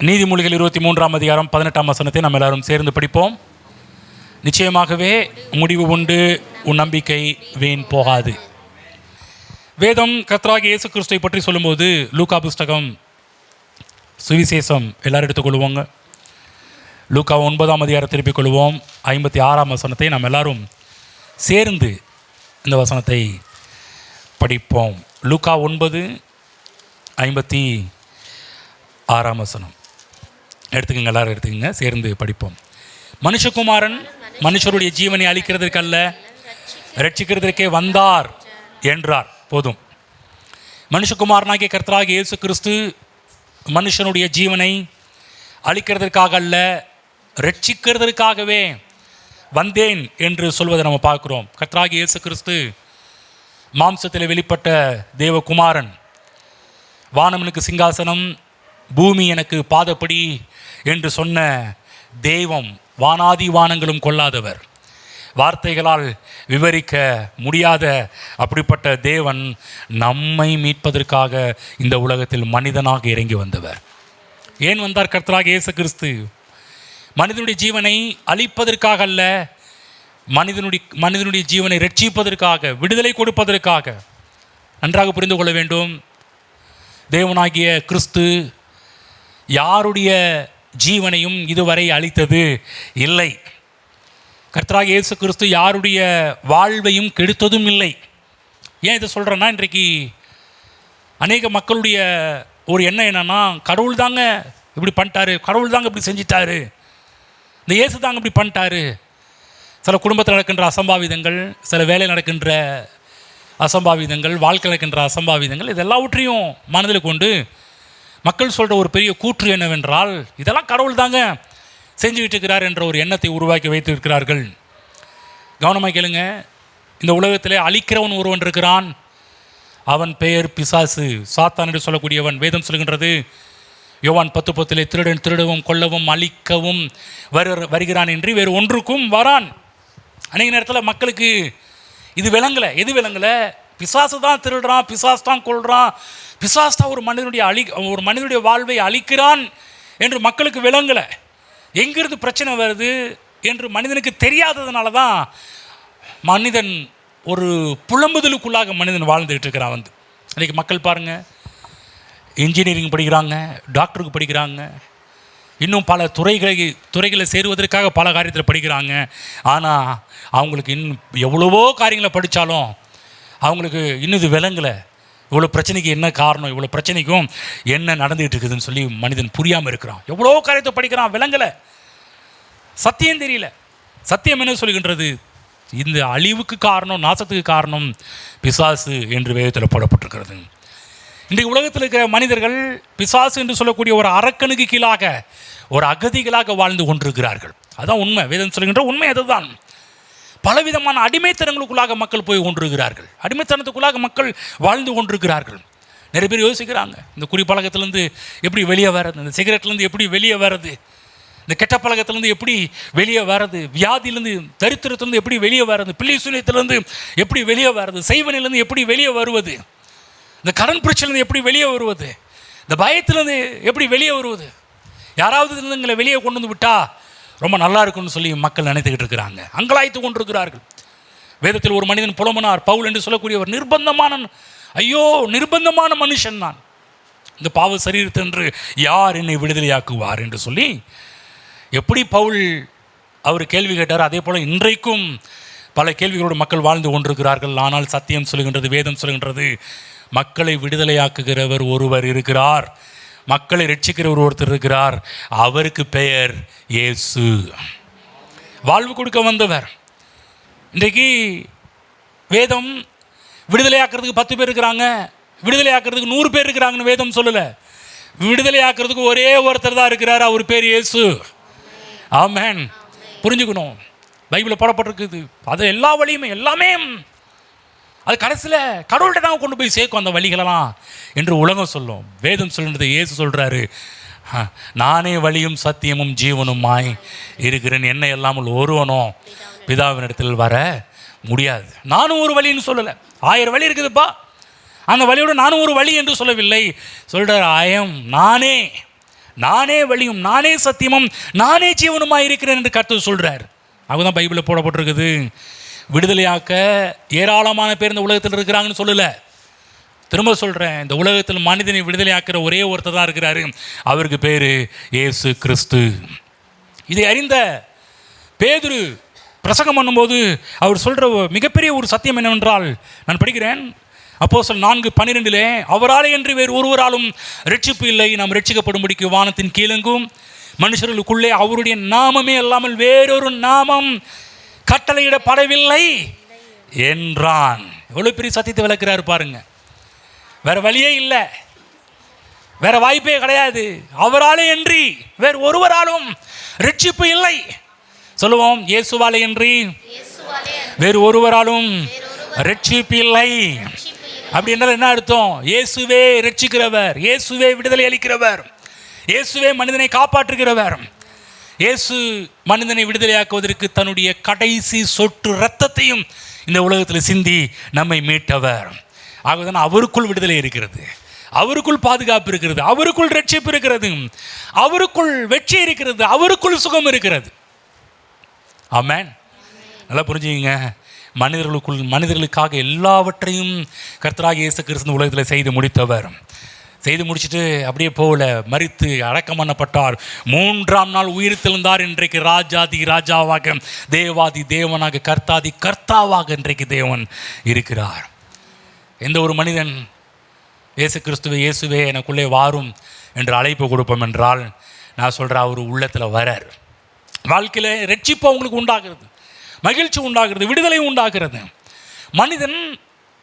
நீதிமொழிகள் 23ஆம் அதிகாரம் 18ஆம் வசனத்தை நம்ம எல்லாரும் சேர்ந்து படிப்போம். நிச்சயமாகவே முடிவு உண்டு, உன் நம்பிக்கை வீண் போகாது. வேதம் கர்த்தராகிய இயேசு கிறிஸ்துவை பற்றி சொல்லும்போது லூக்கா புஸ்தகம் சுவிசேஷம் எல்லாரும் எடுத்துக்கொள்வோங்க. லூக்கா 9ஆம் அதிகாரம் திருப்பிக் கொள்வோம். 56ஆம் வசனத்தை நம்ம எல்லாரும் சேர்ந்து இந்த வசனத்தை படிப்போம். லூக்கா 9:56ஆம் வசனம் எடுத்துக்கங்க, எல்லாரும் எடுத்துக்கங்க, சேர்ந்து படிப்போம். மனுஷகுமாரன் மனுஷருடைய ஜீவனை அளிக்கிறதற்கல்ல ரட்சிக்கிறதற்கே வந்தார் என்றார். போதும். மனுஷகுமாரனாகிய கர்த்தராகிய இயேசு கிறிஸ்து மனுஷனுடைய ஜீவனை அளிக்கிறதற்காக அல்ல, ரட்சிக்கிறதற்காகவே வந்தேன் என்று சொல்வதை நம்ம பார்க்குறோம். கர்த்தராகிய இயேசு கிறிஸ்து மாம்சத்தில் வெளிப்பட்ட தேவகுமாரன். வானவனுக்கு சிங்காசனம், பூமி எனக்கு பாதப்படி என்று சொன்ன தெய்வம், வானாதி வானங்களும் கொள்ளாதவர், வார்த்தைகளால் விவரிக்க முடியாத அப்படிப்பட்ட தேவன் நம்மை மீட்பதற்காக இந்த உலகத்தில் மனிதனாக இறங்கி வந்தவர். ஏன் வந்தார் கர்த்தராகிய இயேசு கிறிஸ்து? மனிதனுடைய ஜீவனை அழிப்பதற்காக அல்ல, மனிதனுடைய ஜீவனை ரட்சிப்பதற்காக, விடுதலை கொடுப்பதற்காக. நன்றாக புரிந்து கொள்ள வேண்டும். தேவனாகிய கிறிஸ்து யாருடைய ஜீவனையும் இதுவரை அளித்தது இல்லை. கர்த்தராகிய இயேசு கிறிஸ்து யாருடைய வாழ்வையும் கெடுத்ததும் இல்லை. ஏன் இதை சொல்கிறேன்னா, இன்றைக்கு அநேக மக்களுடைய ஒரு எண்ணம் என்னன்னா, கடவுள் தாங்க இப்படி பண்ணிட்டாரு, கடவுள் தாங்க இப்படி செஞ்சிட்டாரு, இந்த இயேசு தாங்க இப்படி பண்ணிட்டாரு. சில குடும்பத்தில் நடக்கின்ற அசம்பாவிதங்கள், சில வேலையில் நடக்கின்ற அசம்பாவிதங்கள், வாழ்க்கை நடக்கின்ற அசம்பாவிதங்கள், இதெல்லாவற்றையும் மனதில் கொண்டு மக்கள் சொல்கிற ஒரு பெரிய கூற்று என்னவென்றால், இதெல்லாம் கடவுள் தாங்க செஞ்சுக்கிட்டு இருக்கிறார் என்ற ஒரு எண்ணத்தை உருவாக்கி வைத்திருக்கிறார்கள். கவனமாக கேளுங்க. இந்த உலகத்திலே அழிக்கிறவன் ஒருவன் இருக்கிறான். அவன் பெயர் பிசாசு, சாத்தான் என்று சொல்லக்கூடியவன். வேதம் சொல்கின்றது யோவான் 10:10 திருடன் திருடவும் கொல்லவும் அழிக்கவும் வருகிறான் என்று வேறு ஒன்றுக்கும் வரான். அநேக நேரத்தில் மக்களுக்கு இது விளங்கலை. எது விளங்கலை? பிசாசு தான் திருடுறான், பிசாசு தான் கொள்கிறான், பிசாசு தான் ஒரு மனிதனுடைய வாழ்வை அழிக்கிறான் என்று மக்களுக்கு விளங்கலை. எங்கிருந்து பிரச்சனை வருது என்று மனிதனுக்கு தெரியாததுனால தான் மனிதன் ஒரு புலம்புதலுக்குள்ளாக மனிதன் வாழ்ந்துகிட்டு இருக்கிறான். இன்றைக்கி மக்கள் பாருங்கள், இன்ஜினியரிங் படிக்கிறாங்க, டாக்டருக்கு படிக்கிறாங்க, இன்னும் பல துறைகளை சேருவதற்காக பல காரியத்தில் படிக்கிறாங்க. ஆனால் அவங்களுக்கு இன்னும் எவ்வளவோ காரியங்களை படித்தாலும் அவங்களுக்கு இன்னும் இது விளங்கலை. இவ்வளோ பிரச்சனைக்கு என்ன காரணம், இவ்வளோ பிரச்சனைக்கும் என்ன நடந்துகிட்டு இருக்குதுன்னு சொல்லி மனிதன் புரியாமல் இருக்கிறான். எவ்வளோ காரியத்தை படிக்கிறான், விளங்கலை, சத்தியம் தெரியல. சத்தியம் என்ன சொல்கின்றது? இந்த அழிவுக்கு காரணம், நாசத்துக்கு காரணம் பிசாசு என்று வேதத்தில் போடப்பட்டிருக்கிறது. இன்றைக்கு உலகத்தில் இருக்கிற மனிதர்கள் பிசாசு என்று சொல்லக்கூடிய ஒரு அரக்கனுக்கு கீழாக, ஒரு அகதிகளாக வாழ்ந்து கொண்டிருக்கிறார்கள். அதுதான் உண்மை. வேதம் சொல்கின்ற உண்மை அதுதான். பலவிதமான அடிமைத்தனங்களுக்குள்ளாக மக்கள் போய் கொண்டிருக்கிறார்கள். அடிமைத்தனத்துக்குள்ளாக மக்கள் வாழ்ந்து கொண்டிருக்கிறார்கள். நிறைய பேர் யோசிக்கிறாங்க, இந்த குடிப்பழக்கத்திலேருந்து எப்படி வெளியே வர்றது, இந்த சிகரெட்லேருந்து எப்படி வெளியே வர்றது, இந்த கெட்ட பழக்கத்திலேருந்து எப்படி வெளியே வர்றது, வியாதியிலேருந்து தரித்திரத்திலேருந்து எப்படி வெளியே வர்றது, பிள்ளை சூனியத்திலேருந்து எப்படி வெளியே வர்றது, செய்வனிலேருந்து எப்படி வெளியே வருவது, இந்த கடன் பிரச்சனையிலேருந்து எப்படி வெளியே வருவது, இந்த பயத்திலேருந்து எப்படி வெளியே வருவது, யாராவது எங்களை வெளியே கொண்டு வந்து விட்டால் ரொம்ப நல்லா இருக்குன்னு சொல்லி மக்கள் நினைத்துக்கிட்டு இருக்கிறாங்க, அங்கலாய்த்து கொண்டிருக்கிறார்கள். வேதத்தில் ஒரு மனிதன் புலம்பனார், பவுல் என்று சொல்லக்கூடியவர், நிர்பந்தமான மனுஷன் நான், இந்த பாவ சரீரத்தென்று யார் என்னை விடுதலையாக்குவார் என்று சொல்லி எப்படி பவுல் அவர் கேள்வி கேட்டார், அதே போல் இன்றைக்கும் பல கேள்விகளோடு மக்கள் வாழ்ந்து கொண்டிருக்கிறார்கள். ஆனால் சத்தியம் சொல்கின்றது, வேதம் சொல்கின்றது, மக்களை விடுதலையாக்குகிறவர் ஒருவர் இருக்கிறார், மக்களை ரட்சிக்கிறவர் ஒருத்தர் இருக்கிறார், அவருக்கு பெயர் இயேசு. வாழ்வு கொடுக்க வந்தவர். இன்றைக்கு வேதம் விடுதலையாக்குறதுக்கு 10 பேர் இருக்கிறாங்க, விடுதலையாக்குறதுக்கு 100 பேர் இருக்கிறாங்கன்னு வேதம் சொல்லலை. விடுதலையாக்குறதுக்கு ஒரே ஒருத்தர் தான் இருக்கிறார், அவர் பேர் இயேசு. ஆமென். புரிஞ்சுக்கணும். பைபிளில் போடப்பட்டிருக்குது. அது எல்லா வழியுமே எல்லாமே அது கடைசியில் கடவுள்கிட்ட தான் கொண்டு போய் சேர்க்கும் அந்த வழிகளெல்லாம் என்று உலகம் சொல்லும். வேதம் சொல்கிறது, இயேசு சொல்கிறாரு, நானே வழியும் சத்தியமும் ஜீவனுமாய் இருக்கிறேன், என்னை இல்லாமல் ஒருவனும் பிதாவினிடத்தில் வர முடியாது. நானும் ஒரு வழின்னு சொல்லலை, 1000 வழி இருக்குதுப்பா, அந்த வழியோடு நானும் ஒரு வழி என்று சொல்லவில்லை. சொல்கிறார், நானே நானே வழியும், நானே சத்தியமும், நானே ஜீவனுமாய் இருக்கிறேன் என்று கர்த்தர் சொல்றார். அதுதான் பைபிளில் போடப்பட்டிருக்குது. விடுதலையாக்க ஏராளமான பேர் இந்த உலகத்தில் இருக்கிறாங்கன்னு சொல்லல. திரும்ப சொல்கிறேன், இந்த உலகத்தில் மனிதனை விடுதலையாக்குற ஒரே ஒருத்தர் தான் இருக்கிறாரு. அவருக்கு பேர் இயேசு கிறிஸ்து. இதை அறிந்த பேதுரு பிரசங்கம் பண்ணும்போது அவர் சொல்கிற மிகப்பெரிய ஒரு சத்தியம் என்னவென்றால், நான் படிக்கிறேன் அப்போஸ்தலர் 4:12, அவராலே என்று வேறு ஒருவராலும் ரட்சிப்பு இல்லை, நாம் ரட்சிக்கப்படும்படிக்கு வானத்தின் கீழெங்கும் மனுஷர்களுக்குள்ளே அவருடைய நாமமே அல்லாமல் வேறொரு நாமம் கட்டளையிடப்படவில்லை என்றான். எவ்வளோ பெரிய சத்தியத்தை விளக்குறாரு பாருங்க. வேற வழியே இல்லை, வேற வாய்ப்பே கிடையாது. அவராலே அன்றி வேறு ஒருவராலும் ரட்சிப்பு இல்லை. சொல்லுவோம், இயேசுவாலே அன்றி வேறு ஒருவராலும் ரட்சிப்பு இல்லை. அப்படி என்றால் என்ன அர்த்தம்? இயேசுவே ரட்சிக்கிறவர், இயேசுவே விடுதலை அளிக்கிறவர், இயேசுவே மனிதனை காப்பாற்றுகிறவர். இயேசு மனிதனை விடுதலையாக்குவதற்கு தன்னுடைய கடைசி சொட்டு இரத்தத்தையும் இந்த உலகத்தில் சிந்தி நம்மை மீட்டவர். ஆகதான் அவருக்குள் விடுதலை இருக்கிறது, அவருக்குள் பாதுகாப்பு இருக்கிறது, அவருக்குள் ரட்சிப்பு இருக்கிறது, அவருக்குள் வெற்றி இருக்கிறது, அவருக்குள் சுகம் இருக்கிறது. ஆமென். நல்லா புரிஞ்சுங்க. மனிதர்களுக்காக எல்லாவற்றையும் கர்த்தராகிய இயேசு கிறிஸ்து உலகத்தில் செய்து முடித்தவர். செய்து முடிச்சுட்டு அப்படியே போகல, மரித்து அடக்கம் பண்ணப்பட்டார், 3ஆம் நாள் உயிர்த்தெழுந்தார். இன்றைக்கு ராஜாதி ராஜாவாக, தேவாதி தேவனாக, கர்த்தாதி கர்த்தாவாக இன்றைக்கு தேவன் இருக்கிறார். எந்த ஒரு மனிதன் இயேசு கிறிஸ்துவை, இயேசுவே எனக்குள்ளே வாரும் என்று அழைப்பு கொடுப்போம் என்றால், நான் சொல்கிறேன், அவர் உள்ளத்தில் வரார். வாழ்க்கையில் ரட்சிப்பு அவங்களுக்கு உண்டாகிறது, மகிழ்ச்சி உண்டாகிறது, விடுதலை உண்டாகிறது. மனிதன்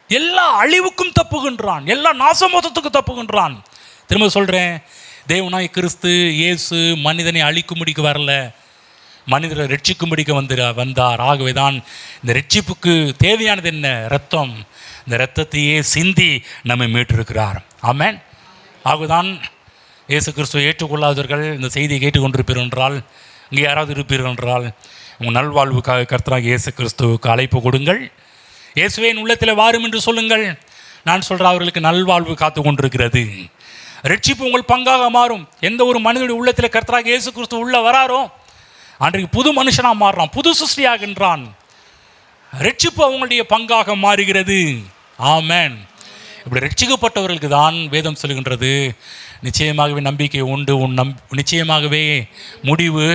எல்லா அழிவுக்கும் தப்புகின்றான், எல்லா நாசமோசத்துக்கும் தப்புகின்றான். திரும்ப சொல்கிறேன், தேவனாய் கிறிஸ்து இயேசு மனிதனை அழிக்கும்படிக்கு வரல, மனிதரை ரட்சிக்கும்படிக்கு வந்தார். ஆகவே தான் இந்த ரட்சிப்புக்கு தேவையானது என்ன? இரத்தம். இந்த இரத்தத்தையே சிந்தி நம்மை மீட்டிருக்கிறார். ஆமென். ஆகவேதான் இயேசு கிறிஸ்துவை ஏற்றுக்கொள்ளாதவர்கள் இந்த செய்தியை கேட்டுக்கொண்டிருப்பீர்கள் என்றால், இங்கே யாராவது இருப்பீர்கள் என்றால், உங்கள் நல்வாழ்வுக்காக கர்த்தராக இயேசு கிறிஸ்துவுக்கு அழைப்பு கொடுங்கள். இயேசுவே என் உள்ளத்தில் வாரும் என்று சொல்லுங்கள். நான் சொல்கிறேன், அவர்களுக்கு நல்வாழ்வு காத்து கொண்டிருக்கிறது. ரட்சிப்பு உங்கள் பங்காக மாறும். எந்த ஒரு மனிதனுடைய உள்ளத்தில் கர்த்தராக இயேசு கிறிஸ்து உள்ளே வராரோ அன்றைக்கு புது மனுஷனாக மாறுறான், புது சிருஷ்டியாகின்றான். ரட்சிப்பு அவங்களுடைய பங்காக மாறுகிறது. ஆமென். இப்படி ரட்சிக்கப்பட்டவர்களுக்கு தான் வேதம் சொல்கின்றது, நிச்சயமாகவே நம்பிக்கை உண்டு, நிச்சயமாகவே முடிவு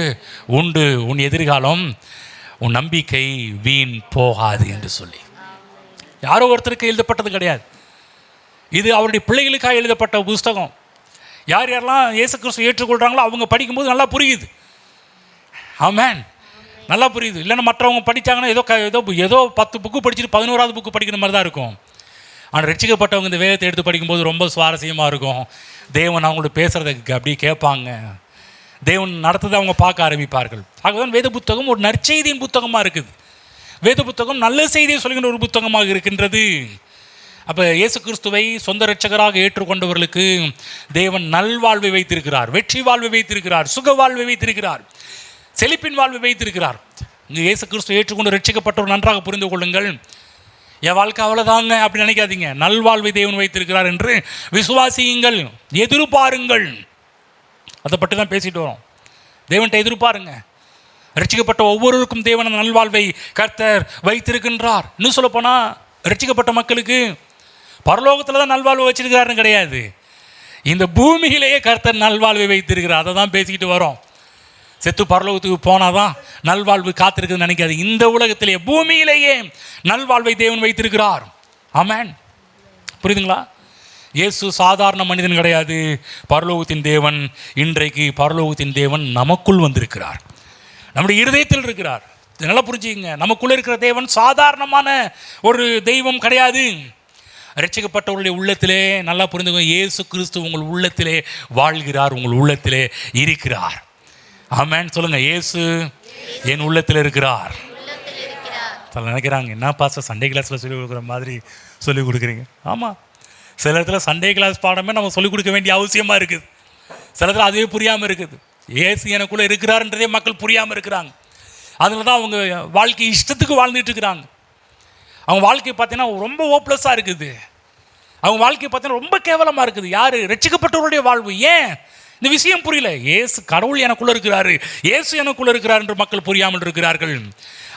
உண்டு, உன் எதிர்காலம், உன் நம்பிக்கை வீண் போகாது என்று சொல்லி. யாரோ ஒருத்தருக்கு எழுதப்பட்டது கிடையாது, இது அவருடைய பிள்ளைகளுக்காக எழுதப்பட்ட புஸ்தகம். யார் யாரெல்லாம் இயேசு கிறிஸ்து ஏற்றுக்கொள்கிறாங்களோ அவங்க படிக்கும்போது நல்லா புரியுது. ஆமென். நல்லா புரியுது. இல்லைன்னா மற்றவங்க படித்தாங்கன்னா ஏதோ 10 புக்கு படிச்சுட்டு 11ஆவது புக்கு படிக்கிற மாதிரி தான் இருக்கும். ஆனால் ரட்சிக்கப்பட்டவங்க இந்த வேதத்தை எடுத்து படிக்கும்போது ரொம்ப சுவாரஸ்யமாக இருக்கும். தேவன் அவங்களோட பேசுகிறத அப்படியே கேட்பாங்க, தேவன் நடத்துதை அவங்க பார்க்க ஆரம்பிப்பார்கள். ஆகதான் வேத புத்தகம் ஒரு நற்செய்தியின் புத்தகமாக இருக்குது. வேத புத்தகம் நல்ல செய்தியை சொல்கின்ற ஒரு புத்தகமாக இருக்கின்றது. அப்போ இயேசு கிறிஸ்துவை சொந்த இரட்சகராக ஏற்றுக்கொண்டவர்களுக்கு தேவன் நல்வாழ்வை வைத்திருக்கிறார், வெற்றி வாழ்வை வைத்திருக்கிறார், சுக வாழ்வை வைத்திருக்கிறார், செழிப்பின் வாழ்வை வைத்திருக்கிறார். இங்கே இயேசு கிறிஸ்துவை ஏற்றுக்கொண்டு ரட்சிக்கப்பட்டவர் நன்றாக புரிந்து கொள்ளுங்கள். என் வாழ்க்கை அவ்வளோதாங்க அப்படி நினைக்காதீங்க. நல்வாழ்வை தேவன் வைத்திருக்கிறார் என்று விசுவாசியுங்கள், எதிர்பாருங்கள். அதை பற்றி தான் பேசிட்டு வரோம். தேவன்கிட்ட எதிர்பாருங்க. ரட்சிக்கப்பட்ட ஒவ்வொருவருக்கும் தேவன் நல்வாழ்வை கர்த்தர் வைத்திருக்கின்றார். இன்னும் சொல்லப்போனால் ரட்சிக்கப்பட்ட மக்களுக்கு பரலோகத்தில் தான் நல்வாழ்வு வச்சிருக்கிறாருன்னு கிடையாது, இந்த பூமியிலேயே கர்த்தர் நல்வாழ்வை வைத்திருக்கிறார். அதை தான் பேசிக்கிட்டு வரோம். செத்து பரலோகத்துக்கு போனாதான் நல்வாழ்வு காத்திருக்குதுன்னு நினைக்காது. இந்த உலகத்திலேயே பூமியிலேயே நல்வாழ்வை தேவன் வைத்திருக்கிறார். ஆமென். புரியுதுங்களா? இயேசு சாதாரண மனிதன் கிடையாது, பரலோகத்தின் தேவன். இன்றைக்கு பரலோகத்தின் தேவன் நமக்குள் வந்திருக்கிறார், நம்முடைய இருதயத்தில் இருக்கிறார். நல்லா புரிஞ்சுங்க, நமக்குள்ளே இருக்கிற தேவன் சாதாரணமான ஒரு தெய்வம் கிடையாது. ரட்சிக்கப்பட்டவர்களுடைய உள்ளத்திலே நல்லா புரிந்துக்கோங்க, இயேசு கிறிஸ்து உங்கள் உள்ளத்திலே வாழ்கிறார், உங்கள் உள்ளத்திலே இருக்கிறார். ஆமென். சொல்லுங்க, இயேசு என் உள்ளத்தில் இருக்கிறார். சில நினைக்கிறாங்க, என்ன பாஸ்டர் சண்டே கிளாஸில் சொல்லிக் கொடுக்குற மாதிரி சொல்லிக் கொடுக்குறீங்க. ஆமாம், சில இடத்துல சண்டே கிளாஸ் பாடமே நம்ம சொல்லிக் கொடுக்க வேண்டிய அவசியமாக இருக்குது. சில இடத்துல அதுவே புரியாமல் இருக்குது. இயேசு எனக்குள்ளே இருக்கிறார்ன்றதே மக்கள் புரியாமல் இருக்கிறாங்க. அதில் தான் அவங்க வாழ்க்கை இஷ்டத்துக்கு வாழ்ந்துட்டு இருக்கிறாங்க. அவங்க வாழ்க்கை பார்த்தீங்கன்னா ரொம்ப ஹோப்லெஸ்ஸாக இருக்குது. அவங்க வாழ்க்கை பார்த்தீங்கன்னா ரொம்ப கேவலமாக இருக்குது. யார்? ரட்சிக்கப்பட்டவருடைய வாழ்வு. ஏன்? இந்த விஷயம் புரியல. இயேசு கடவுள் எனக்குள்ள இருக்கிறாரு, இயேசு எனக்குள்ள இருக்கிறார் என்று மக்கள் புரியாமல் இருக்கிறார்கள்.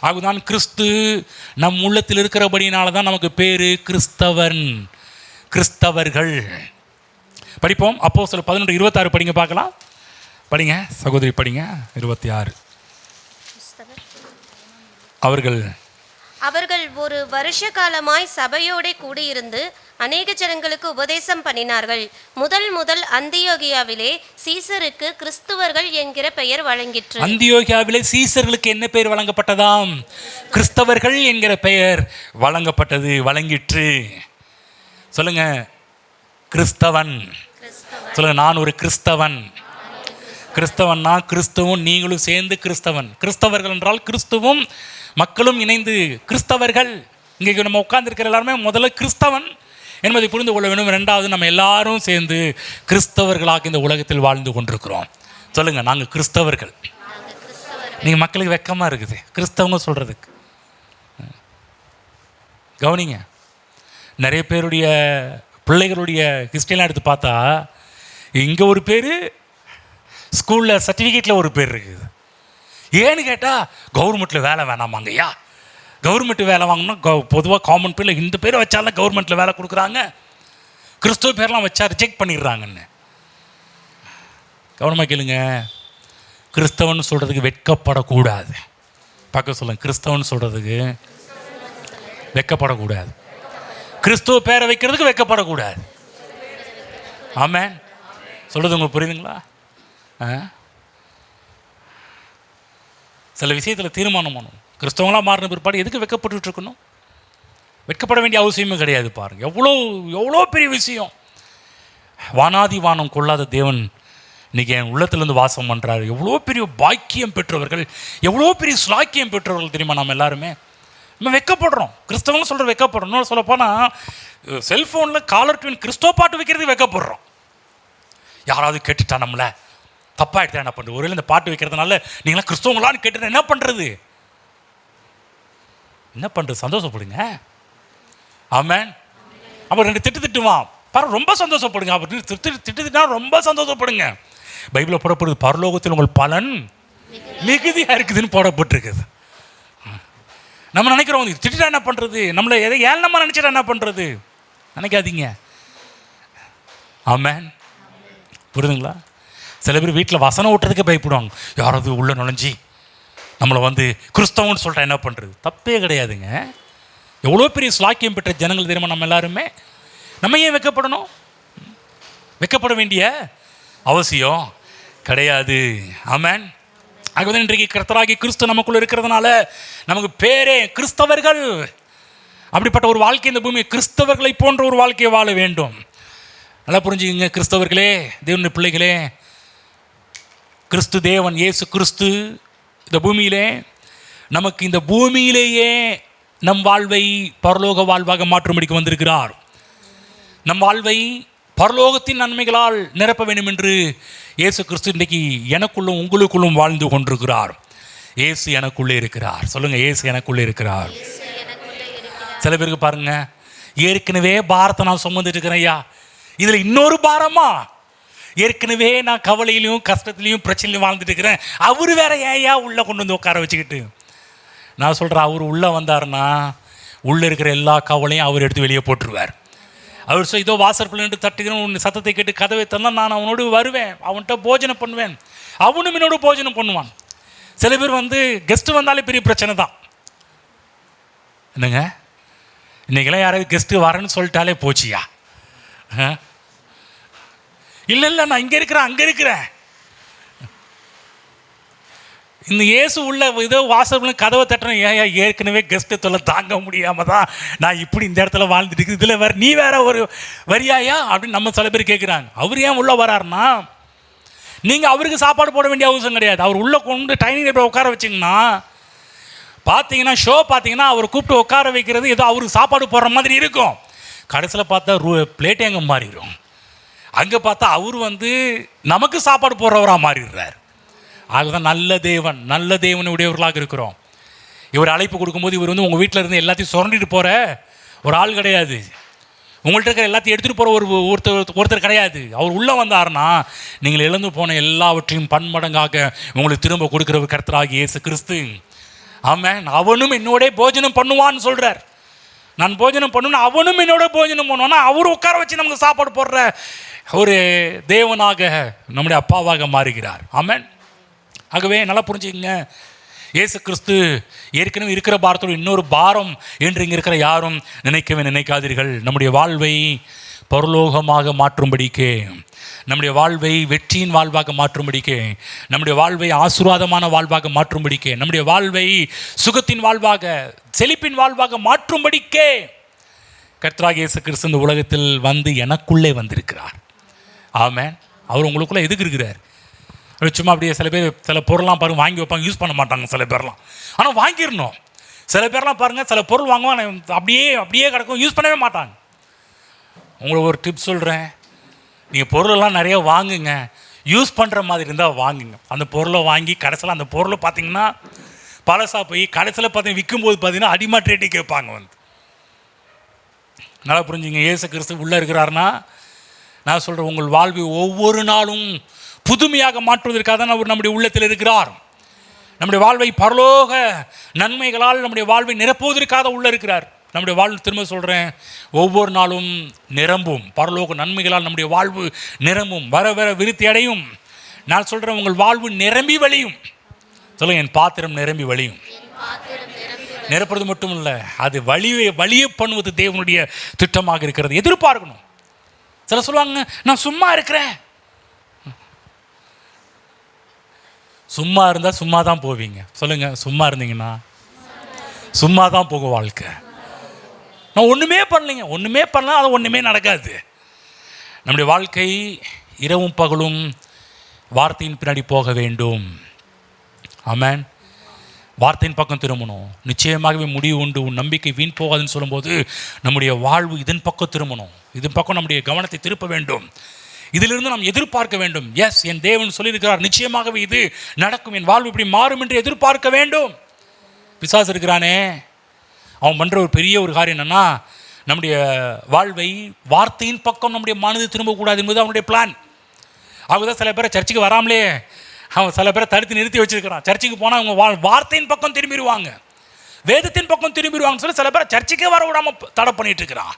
அதுதான் கிறிஸ்து நம் உள்ளத்தில் இருக்கிறபடினால தான் நமக்கு பேரு கிறிஸ்தவன், கிறிஸ்தவர்கள். படிப்போம். அப்போஸ்தலர் 11:26 படிங்க பார்க்கலாம். படிங்க சகோதரி, படிங்க 26. அவர்கள் ஒரு வருஷ காலமாய் சபையோடே கூடியிருந்து அநேக ஜனங்களுக்கு உபதேசம் பண்ணினார்கள். முதல் அந்தியோகியாவிலே சீசருக்கு கிறிஸ்துவர்கள் என்கிற பெயர் வழங்கிற்று. அந்தியோகியாவிலே சீசர்களுக்கு என்ன பெயர் வழங்கப்பட்டதாம்? கிறிஸ்தவர்கள் என்கிற பெயர் வழங்கப்பட்டது, வழங்கிற்று. சொல்லுங்க கிறிஸ்தவன். சொல்லுங்க நான் ஒரு கிறிஸ்தவன். கிறிஸ்தவன்னா கிறிஸ்துவும் நீங்களும் சேர்ந்து கிறிஸ்தவன். கிறிஸ்தவர்கள் என்றால் கிறிஸ்துவும் மக்களும் இணைந்து கிறிஸ்தவர்கள். இங்கே நம்ம உட்கார்ந்துருக்கிற எல்லாருமே முதல்ல கிறிஸ்தவன் என்பதை புரிந்து கொள்ள வேண்டும். ரெண்டாவது, நம்ம எல்லாரும் சேர்ந்து கிறிஸ்தவர்களாக இந்த உலகத்தில் வாழ்ந்து கொண்டிருக்கிறோம். சொல்லுங்க நாங்கள் கிறிஸ்தவர்கள். நீங்கள் மக்களுக்கு வெக்கமாக இருக்குது கிறிஸ்தவங்க சொல்கிறதுக்கு. கவனிங்க, நிறைய பேருடைய பிள்ளைகளுடைய ஹிஸ்ட்ரியெலாம் எடுத்து பார்த்தா இங்கே ஒரு பேர், ஸ்கூலில் சர்டிஃபிகேட்டில் ஒரு பேர் இருக்குது. ஏன்னு கேட்டால் கவர்மெண்ட்டில் வேலை வேணாமாங்கய்யா, கவர்மெண்ட் வேலை வாங்கணும்னா பொதுவாக காமன் பேரில் இந்த பேரை வச்சாலும் கவர்மெண்ட்டில் வேலை கொடுக்குறாங்க, கிறிஸ்துவ பேர்லாம் வச்சா ரிஜெக்ட் பண்ணிடுறாங்கன்னு. கவனமாக கேளுங்க, கிறிஸ்தவன் சொல்கிறதுக்கு வெட்கப்படக்கூடாது. பார்க்க சொல்லுங்க, கிறிஸ்தவன் சொல்கிறதுக்கு வெட்கப்படக்கூடாது. கிறிஸ்துவ பேரை வைக்கிறதுக்கு வெட்கப்படக்கூடாது. ஆமென். சொல்கிறது உங்களுக்கு புரியுதுங்களா? சில விஷயத்தில் தீர்மானம் பண்ணணும். கிறிஸ்தவங்களாக மாறின பிற்பாடு எதுக்கு வெட்கப்பட்டு இருக்கணும்? வெட்கப்பட வேண்டிய அவசியமே கிடையாது. பாருங்கள், எவ்வளோ எவ்வளோ பெரிய விஷயம். வானாதி வானம் கொள்ளாத தேவன் இன்றைக்கி என் உள்ளத்திலேருந்து வாசம் பண்ணுறாரு. எவ்வளோ பெரிய பாக்கியம் பெற்றவர்கள், எவ்வளோ பெரிய ஸ்லாக்கியம் பெற்றவர்கள் தெரியுமா நம்ம எல்லாருமே. நம்ம வெட்கப்படுறோம். கிறிஸ்தவங்க சொல்கிற வெட்கப்படுறோம். இன்னொரு சொல்லப்போனால் செல்ஃபோனில் காலர் டியூன் கிறிஸ்தவ பாட்டு வைக்கிறதுக்கு வெட்கப்படுறோம். யாராவது கேட்டுட்டா நம்மளை தப்பாக எடுத்தா என்ன பண்ணுறது? ஒருவேளை இந்த பாட்டு வைக்கிறதுனால நீங்களாம் கிறிஸ்தவங்களான்னு கேட்டுட்டா என்ன பண்ணுறது? என்ன பண்ணுறது? சந்தோஷப்படுங்க. ஆமென். அப்போ 2 திட்டுவான் பாரு, ரொம்ப சந்தோஷப்படுங்க. அப்போ திட்டுனா ரொம்ப சந்தோஷப்படுங்க. பைபிளில் போடப்படுது, பரலோகத்தில் உங்கள் பலன் மிகுதியாக இருக்குதுன்னு போடப்பட்டிருக்குது. நம்ம நினைக்கிறோம் திட்டா என்ன பண்ணுறது, நம்மளை எதை ஏளனமாக நினச்சிட்டா என்ன பண்ணுறது? நினைக்காதீங்க. ஆமென். புரியுதுங்களா? சில பேர் வீட்டில் வசனம் ஓட்டுறதுக்கே பயப்படுவாங்க. யாராவது உள்ள நுழைஞ்சி நம்மளை கிறிஸ்தவன்னு சொல்லிட்டா என்ன பண்ணுறது? தப்பே கிடையாதுங்க. எவ்வளோ பெரிய ஸ்லாக்கியம் பெற்ற ஜனங்கள் தெரியுமா நம்ம எல்லாருமே. நம்ம ஏன் வெட்கப்படணும்? வெட்கப்பட வேண்டிய அவசியம் கிடையாது. ஆமென். ஆகவே இன்றைக்கு கர்த்தராகிய கிறிஸ்து நமக்குள்ள இருக்கிறதுனால நமக்கு பேரே கிறிஸ்தவர்கள். அப்படிப்பட்ட ஒரு வாழ்க்கை இந்த பூமி கிறிஸ்தவர்களை போன்ற ஒரு வாழ்க்கையை வாழ வேண்டும். நல்லா புரிஞ்சுக்கங்க கிறிஸ்தவர்களே, தேவனுடைய பிள்ளைகளே. கிறிஸ்து தேவன் இயேசு கிறிஸ்து இந்த பூமியிலே நமக்கு இந்த பூமியிலேயே நம் வாழ்வை பரலோக வாழ்வாக மாற்றும்படிக்கு வந்திருக்கிறார். நம் வாழ்வை பரலோகத்தின் நன்மைகளால் நிரப்ப வேண்டும் என்று இயேசு கிறிஸ்து இன்றைக்கு எனக்குள்ளும் உங்களுக்குள்ளும் வாழ்ந்து கொண்டிருக்கிறார். இயேசு எனக்குள்ளே இருக்கிறார். சொல்லுங்கள், இயேசு எனக்குள்ளே இருக்கிறார். சில பேருக்கு பாருங்க, ஏற்கனவே பாரத்தை நான் சுமந்துட்டு இருக்கிறேன் ஐயா, இதில் இன்னொரு பாரமா? ஏற்கனவே நான் கவலையிலையும் கஷ்டத்துலையும் பிரச்சனையிலையும் வாழ்ந்துட்டு இருக்கிறேன், அவர் வேற ஏயா உள்ளே கொண்டு வந்து உட்கார வச்சுக்கிட்டு. நான் சொல்கிறேன், அவர் உள்ளே வந்தார்னா உள்ளே இருக்கிற எல்லா கவலையும் அவர் எடுத்து வெளியே போட்டுருவார். அவர் இதோ வாசற்படியில் நின்று தட்டுகிறேன், உன் சத்தத்தை கேட்டு கதவை தந்தால் நான் அவனோடு வருவேன், அவன்கிட்ட போஜனம் பண்ணுவேன், அவனும் என்னோட போஜனம் பண்ணுவான். சில பேர் கெஸ்ட்டு வந்தாலே பெரிய பிரச்சனை தான். என்னங்க, இன்றைக்கெல்லாம் யாராவது கெஸ்ட்டு வரேன்னு சொல்லிட்டாலே போச்சியா? இல்லை நான் இங்கே இருக்கிறேன் அங்கே இருக்கிறேன். இந்த இயேசு உள்ள ஏதோ வாசல் கதவை தட்டுறேன், ஏன் ஏற்கனவே கெஸ்ட்டு தொல்லை தாங்க முடியாமல் தான் நான் இப்படி இந்த இடத்துல வாழ்ந்துட்டு இருக்குது, இதில் வேறு நீ வேற ஒரு வரியாயா அப்படின்னு நம்ம சில பேர் கேட்குறாங்க. அவர் ஏன் உள்ளே வராருன்னா, நீங்கள் அவருக்கு சாப்பாடு போட வேண்டிய அவசியம் கிடையாது. அவர் உள்ளே கொண்டு டைனிங் டேபிள் உட்கார வச்சிங்கன்னா பார்த்தீங்கன்னா, ஷோ பார்த்தீங்கன்னா அவர் கூப்பிட்டு உட்கார வைக்கிறது ஏதோ அவருக்கு சாப்பாடு போடுற மாதிரி இருக்கும். கடைசியில் பார்த்தா பிளேட்டே அங்கே மாறிடும். அங்கே பார்த்தா அவர் நமக்கு சாப்பாடு போடுறவராக மாறிடுறார். ஆகதான் நல்ல தேவன் உடையவர்களாக இருக்கிறோம். இவர் அழைப்பு கொடுக்கும்போது இவர் உங்கள் வீட்டில் இருந்து எல்லாத்தையும் சுரண்டிட்டு போகிற ஒரு ஆள் கிடையாது. உங்கள்கிட்ட இருக்கிற எல்லாத்தையும் எடுத்துகிட்டு போகிற ஒருத்தர் கிடையாது. அவர் உள்ளே வந்தார்னா நீங்கள் இழந்து போன எல்லாவற்றையும் பன்மடங்காக உங்களுக்கு திரும்ப கொடுக்குற கர்த்தராகிய இயேசு கிறிஸ்து. ஆமென். அவனும் என்னோட போஜனம் பண்ணுவான்னு சொல்கிறார். நான் போஜனம் பண்ணணும்னா அவனும் என்னோட போஜனம் பண்ணுவான்னா அவர் உட்கார வச்சு நமக்கு சாப்பாடு போடுற ஒரு தேவனாக நம்முடைய அப்பாவாக மாறுகிறார். ஆமென். ஆகவே நல்லா புரிஞ்சுக்கங்க, இயேசு கிறிஸ்து ஏற்கனவே இருக்கிற பாரத்தோடு இன்னொரு பாரம் என்று இங்கே இருக்கிற யாரும் நினைக்கவே நினைக்காதீர்கள். நம்முடைய வாழ்வை பரலோகமாக மாற்றும்படிக்கே, நம்முடைய வாழ்வை வெற்றியின் வாழ்வாக மாற்றும்படிக்கே, நம்முடைய வாழ்வை ஆசீர்வாதமான வாழ்வாக மாற்றும்படிக்கே, நம்முடைய வாழ்வை சுகத்தின் வாழ்வாக செழிப்பின் வாழ்வாக மாற்றும்படிக்கே கர்த்தராகிய இயேசு கிறிஸ்து இந்த உலகத்தில் வந்து எனக்குள்ளே வந்திருக்கிறார். ஆமென். அவர் உங்களுக்குள்ளே எதுக்கு இருக்கிறார்? சும்மா அப்படியே சில பேர் சில பொருள்லாம் பாருங்கள் வாங்கி வைப்பாங்க, யூஸ் பண்ண மாட்டாங்க சில பேர்லாம். ஆனால் வாங்கிடணும். சில பேர்லாம் பாருங்கள் சில பொருள் வாங்குவாங்க அப்படியே கிடக்கும், யூஸ் பண்ணவே மாட்டாங்க. உங்களுக்கு ஒரு டிப்ஸ் சொல்கிறேன், நீங்கள் பொருளெல்லாம் நிறைய வாங்குங்க, யூஸ் பண்ணுற மாதிரி இருந்தால் வாங்குங்க. அந்த பொருளை வாங்கி கடைசியில் அந்த பொருளை பார்த்தீங்கன்னா பழசாக போய் கடைசியில் பார்த்தீங்கன்னா விற்கும்போது பார்த்தீங்கன்னா அடிமாட் ரேட்டு கேட்பாங்க வந்து. நல்லா புரிஞ்சுங்க, இயேசு கிறிஸ்து உள்ளே இருக்கிறாருன்னா நான் சொல்கிறேன், உங்கள் வாழ்வை ஒவ்வொரு நாளும் புதுமையாக மாற்றுவதற்காக தான் அவர் நம்முடைய உள்ளத்தில் இருக்கிறார். நம்முடைய வாழ்வை பரலோக நன்மைகளால் நம்முடைய வாழ்வை நிரப்புவதற்காக உள்ளே இருக்கிறார். நம்முடைய வாழ்வு, திரும்ப சொல்கிறேன், ஒவ்வொரு நாளும் நிரம்பும். பரலோக நன்மைகளால் நம்முடைய வாழ்வு நிரம்பும், வர வர விருத்தி அடையும். நான் சொல்கிறேன், உங்கள் வாழ்வு நிரம்பி வழியும். சொல்லுங்கள், என் பாத்திரம் நிரம்பி வழியும். நிரப்புறது மட்டும் இல்லை, அது வழியை பண்ணுவது தேவனுடைய திட்டமாக இருக்கிறது. எதிர்பார்க்கணும். சில சொல்லுவாங்க, நான் சும்மா இருக்கிறேன். சும்மா இருந்தால் சும்மா தான் போவீங்க. சொல்லுங்கள், சும்மா இருந்தீங்கன்னா சும்மா தான் போகும் வாழ்க்கை. நான் ஒன்றுமே பண்ணலைங்க, ஒன்றுமே பண்ணலாம், அது ஒன்றுமே நடக்காது. நம்முடைய வாழ்க்கை இரவும் பகலும் வார்த்தையின் பின்னாடி போக வேண்டும். ஆமென். வார்த்தையின் பக்கம் திரும்பணும். நிச்சயமாகவே முடிவு உண்டு, உன் நம்பிக்கை வீண் போகாதுன்னு சொல்லும்போது நம்முடைய வாழ்வு இதன் பக்கம் திரும்பணும். இதன் பக்கம் நம்முடைய கவனத்தை திருப்ப வேண்டும். இதிலிருந்து நாம் எதிர்பார்க்க வேண்டும். எஸ், என் தேவன் சொல்லியிருக்கிறார், நிச்சயமாகவே இது நடக்கும், என் வாழ்வு இப்படி மாறும் என்று எதிர்பார்க்க வேண்டும். பிசாசு இருக்கிறானே, அவன் பண்ணுற ஒரு பெரிய ஒரு காரியம் என்னென்னா, நம்முடைய வாழ்வை வார்த்தையின் பக்கம் நம்முடைய மனது திரும்பக்கூடாது என்பது அவனுடைய பிளான். ஆகுதான் சில பேரை சர்ச்சுக்கு வராமலே அவன் சில பேரை தடுத்து நிறுத்தி வச்சிருக்கிறான். சர்ச்சுக்கு போனால் அவங்க வார்த்தையின் பக்கம் திரும்பிடுவாங்க, வேதத்தின் பக்கம் திரும்பிடுவாங்கன்னு சொல்லி சில பேரை சர்ச்சுக்கே வர விடாமல் தடை பண்ணிட்டு இருக்கிறான்.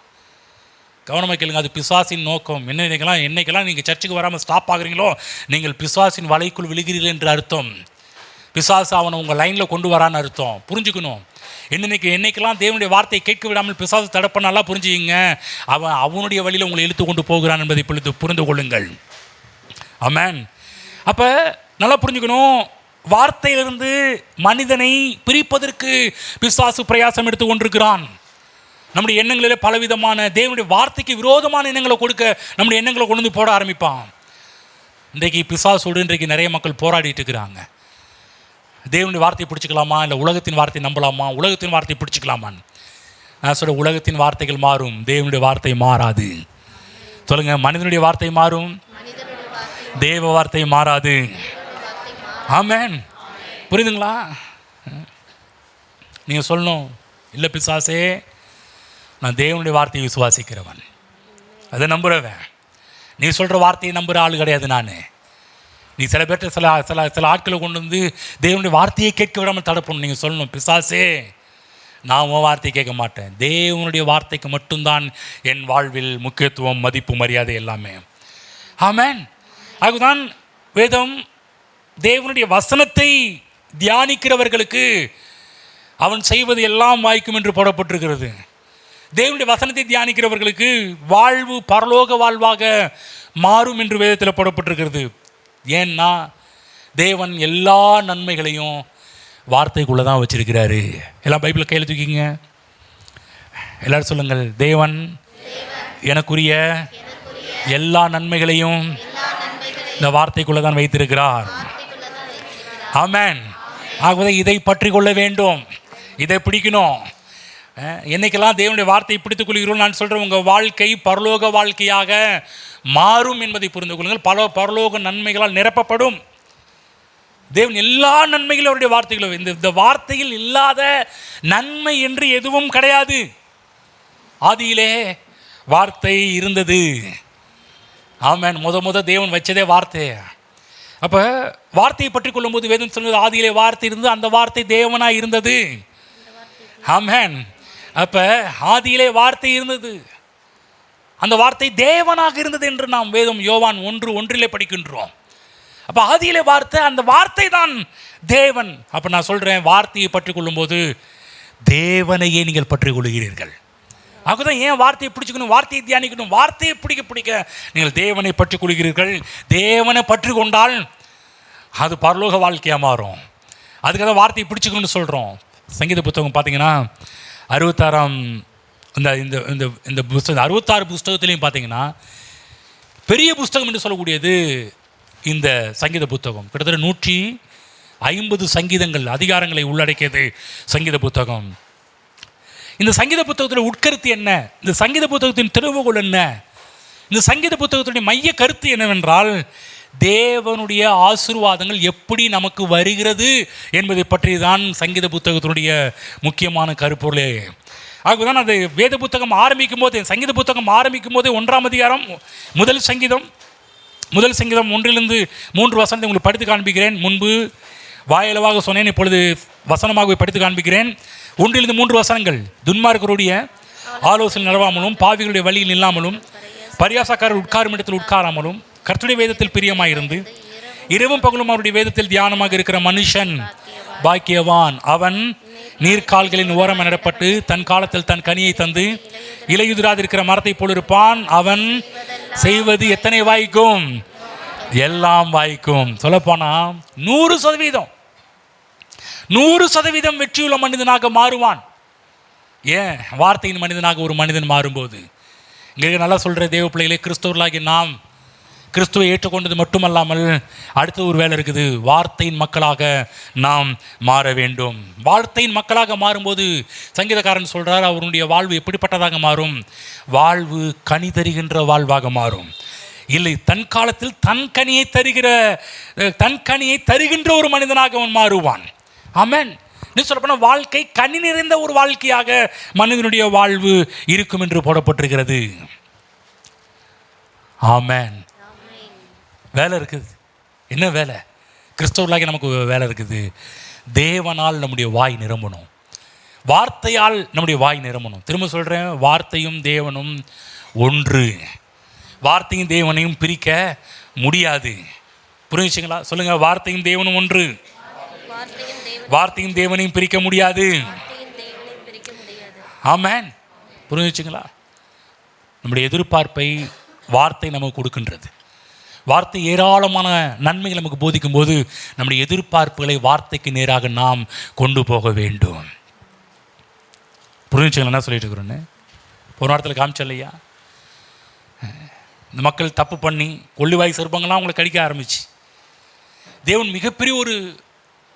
கவனமாக கேளுங்க, அது பிசாசின் நோக்கம். என்னைக்கெல்லாம் நீங்கள் சர்ச்சுக்கு வராமல் ஸ்டாப் ஆகுறீங்களோ நீங்கள் பிசாசின் வலைக்குள் விழுகிறீர்கள் என்று அர்த்தம். பிசாசு அவனை உங்கள் லைனில் கொண்டு வரான்னு அர்த்தம். புரிஞ்சுக்கணும். என்னைக்கெல்லாம் தேவனுடைய வார்த்தையை கேட்க விடாமல் பிசாசு தடை பண்ணாலாம் புரிஞ்சுக்கிங்க, அவன் அவனுடைய வழியில் உங்களை இழுத்து கொண்டு போகிறான் என்பதை இப்பொழுது புரிந்து கொள்ளுங்கள். ஆமென். அப்போ நல்லா புரிஞ்சுக்கணும், வார்த்தையிலிருந்து மனிதனை பிரிப்பதற்கு பிசாசு பிரயாசம் எடுத்து கொண்டிருக்கிறான். நம்முடைய எண்ணங்களிலே பலவிதமான தேவனுடைய வார்த்தைக்கு விரோதமான எண்ணங்களை கொடுக்க நம்முடைய எண்ணங்களை கொண்டு வந்து போட ஆரம்பிப்பான். இன்றைக்கு பிசாசோடு இன்றைக்கு நிறைய மக்கள் போராடிட்டு இருக்கிறாங்க. தேவனுடைய வார்த்தையை பிடிச்சிக்கலாமா, இல்லை உலகத்தின் வார்த்தையை நம்பலாமா, உலகத்தின் வார்த்தையை பிடிச்சிக்கலாமான்னு. நான் சொல்ல, உலகத்தின் வார்த்தைகள் மாறும், தேவனுடைய வார்த்தை மாறாது. சொல்லுங்க, மனிதனுடைய வார்த்தை மாறும், தேவ வார்த்தை மாறாது. ஆமென். புரியுதுங்களா? நீங்கள் சொல்லணும், இல்லை பிசாசே, நான் தேவனுடைய வார்த்தையை விசுவாசிக்கிறவன், அதை நம்புகிறவன். நீ சொல்கிற வார்த்தையை நம்புகிற ஆள் கிடையாது நான். நீ சில பேர்ட்ட சில சில சில ஆட்களை கொண்டு வந்து தேவனுடைய வார்த்தையை கேட்க விடாமல் தடுப்பணும். நீங்கள் சொல்லணும், பிசாசே, நான் உன் வார்த்தையை கேட்க மாட்டேன், தேவனுடைய வார்த்தைக்கு மட்டும்தான் என் வாழ்வில் முக்கியத்துவம், மதிப்பு, மரியாதை எல்லாமே. ஆமென். அதுதான் வேதம் தேவனுடைய வசனத்தை தியானிக்கிறவர்களுக்கு அவன் செய்வது எல்லாம் வாய்க்கும் என்று போடப்பட்டிருக்கிறது. தேவனுடைய வசனத்தை தியானிக்கிறவர்களுக்கு வாழ்வு பரலோக வாழ்வாக மாறும் என்று வேதத்தில் போடப்பட்டிருக்கிறது. ஏன்னா தேவன் எல்லா நன்மைகளையும் வார்த்தைக்குள்ளே தான் வச்சிருக்கிறாரு. எல்லாம் பைபிளை கையில் தூக்கிங்க, எல்லாரும் சொல்லுங்கள், தேவன் எனக்குரிய எல்லா நன்மைகளையும் இந்த வார்த்தைக்குள்ளே தான் வைத்திருக்கிறார். ஆமென். ஆகவே இதை பற்றி கொள்ள வேண்டும், இதை பிடிக்கணும். என்னைக்கெல்லாம் தேவனுடைய வார்த்தையை பிடித்துக் கொள்கிறோம், நான் சொல்கிறேன், உங்கள் வாழ்க்கை பரலோக வாழ்க்கையாக மாறும் என்பதை புரிந்து கொள்ளுங்கள். பல பரலோக நன்மைகளால் நிரப்பப்படும். தேவன் எல்லா நன்மைகளும் அவருடைய வார்த்தைகளும், இந்த வார்த்தையில் இல்லாத நன்மை என்று எதுவும் கிடையாது. ஆதியிலே வார்த்தை இருந்தது. ஆமென். முத தேவன் வச்சதே வார்த்தை. அப்போ வார்த்தையை பற்றி கொள்ளும்போது வேதம் சொல்வது ஆதியிலே வார்த்தை இருந்தது, அந்த வார்த்தை தேவனாக இருந்தது. ஆமென். அப்போ ஆதியிலே வார்த்தை இருந்தது, அந்த வார்த்தை தேவனாக இருந்தது என்று நாம் வேதம் யோவான் 1:1 படிக்கின்றோம். அப்போ ஆதியிலே வார்த்தை, அந்த வார்த்தை தான் தேவன். அப்போ நான் சொல்கிறேன், வார்த்தையை பற்றி கொள்ளும்போது தேவனையே நீங்கள் பற்றி கொள்கிறீர்கள். அதுதான் ஏன் வார்த்தையை பிடிச்சிக்கணும், வார்த்தையை தியானிக்கணும். வார்த்தையை பிடிக்க நீங்கள் தேவனை பற்றி கொள்கிறீர்கள். தேவனை பற்றி கொண்டால் அது பரலோக வாழ்க்கையாக மாறும். அதுக்காக தான் வார்த்தையை பிடிச்சிக்கணும்னு சொல்கிறோம். சங்கீத புத்தகம் பார்த்தீங்கன்னா 66 இந்த புஸ்தகம் 66 புஸ்தகத்துலேயும் பார்த்தீங்கன்னா பெரிய புஸ்தகம் என்று சொல்லக்கூடியது இந்த சங்கீத புத்தகம். கிட்டத்தட்ட 150 சங்கீதங்கள், அதிகாரங்களை உள்ளடக்கியது சங்கீத புத்தகம். இந்த சங்கீத புத்தகத்தில் உட்கருத்து என்ன, இந்த சங்கீத புத்தகத்தின் திறவுகோல் என்ன, இந்த சங்கீத புத்தகத்துடைய மைய கருத்து என்னவென்றால், தேவனுடைய ஆசீர்வாதங்கள் எப்படி நமக்கு வருகிறது என்பதை பற்றி தான் சங்கீத புத்தகத்தினுடைய முக்கியமான கருப்பொருளே. ஆகதான் அது வேத புத்தகம் ஆரம்பிக்கும் போது, சங்கீத புத்தகம் ஆரம்பிக்கும் போதே 1ஆம் அதிகாரம் முதல் சங்கீதம் 1 3 வசனத்தை உங்களுக்கு படித்து காண்பிக்கிறேன். முன்பு வாயளவாக சொன்னேன், இப்பொழுது வசனமாக படித்து காண்பிக்கிறேன். 1 3 வசனங்கள். துன்மார்க்கருடைய ஆலோசனை நடவாமலும், பாவிகளுடைய வழியில் இல்லாமலும், பரியாசக்காரர் உட்காரும் இடத்தில் உட்காராமலும், கர்த்தருடைய வேதத்தில் பிரியமாயிருந்து இரவும் பகலும் அவருடைய வேதத்தில் தியானமாக இருக்கிற மனுஷன் பாக்கியவான். அவன் நீர்க்கால்களின் ஓரம் நடப்பட்டு தன் காலத்தில் தன் கனியை தந்து இலையுதிராதிருக்கிற மரத்தை போல் இருப்பான். அவன் செய்வது எத்தனை வாய்க்கும்? எல்லாம் வாய்க்கும். சொல்லப்போனா 100% வெற்றியுள்ள மனிதனாக மாறுவான். ஏன்? வார்த்தையின் மனிதனாக ஒரு மனிதன் மாறும்போது. இங்கே நல்லா சொல்கிற தேவ பிள்ளைகளே, கிறிஸ்தவர்களாகி நாம் கிறிஸ்துவை ஏற்றுக்கொண்டது மட்டுமல்லாமல் அடுத்த ஒரு வேலை இருக்குது. வார்த்தையின் மக்களாக நாம் மாற வேண்டும். வார்த்தையின் மக்களாக மாறும்போது சங்கீதக்காரன் சொல்கிறார், அவருடைய வாழ்வு எப்படிப்பட்டதாக மாறும்? வாழ்வு கனி தருகின்ற வாழ்வாக மாறும். இல்லை, தன் காலத்தில் தன் கனியை தருகின்ற ஒரு மனிதனாக அவன் மாறுவான். ஆமென். நீ சொல்லப்போனால் வாழ்க்கை கனி நிறைந்த ஒரு வாழ்க்கையாக மனிதனுடைய வாழ்வு இருக்கும் என்று போடப்பட்டிருக்கிறது. ஆமென். வேலை இருக்குது. என்ன வேலை? கிறிஸ்தவர்களாகி நமக்கு வேலை இருக்குது. தேவனால் நம்முடைய வாய் நிரம்பணும், வார்த்தையால் நம்முடைய வாய் நிரம்பணும். திரும்ப சொல்கிறேன், வார்த்தையும் தேவனும் ஒன்று. வார்த்தையும் தேவனையும் பிரிக்க முடியாது. புரிஞ்சுங்களா? சொல்லுங்கள், வார்த்தையும் தேவனும் ஒன்று. வார்த்தையும் தேவனையும் பிரிக்க முடியாது. ஆமென். புரிஞ்சுங்களா? நம்முடைய எதிர்பார்ப்பை வார்த்தை நமக்கு கொடுக்கின்றது. வார்த்தை ஏராளமான நன்மைகள் நமக்கு போதிக்கும் போது நம்முடைய எதிர்பார்ப்புகளை வார்த்தைக்கு நேராக நாம் கொண்டு போக வேண்டும். புரிஞ்சுங்களா என்ன சொல்லிட்டு இருக்கிறோன்னு? ஒரு வாரத்தில் காமிச்சல்லையா, இந்த மக்கள் தப்பு பண்ணி கொள்ளிவாய் சர்ப்பங்கள்லாம் அவங்களை கடிக்க ஆரம்பிச்சு, தேவன் மிகப்பெரிய ஒரு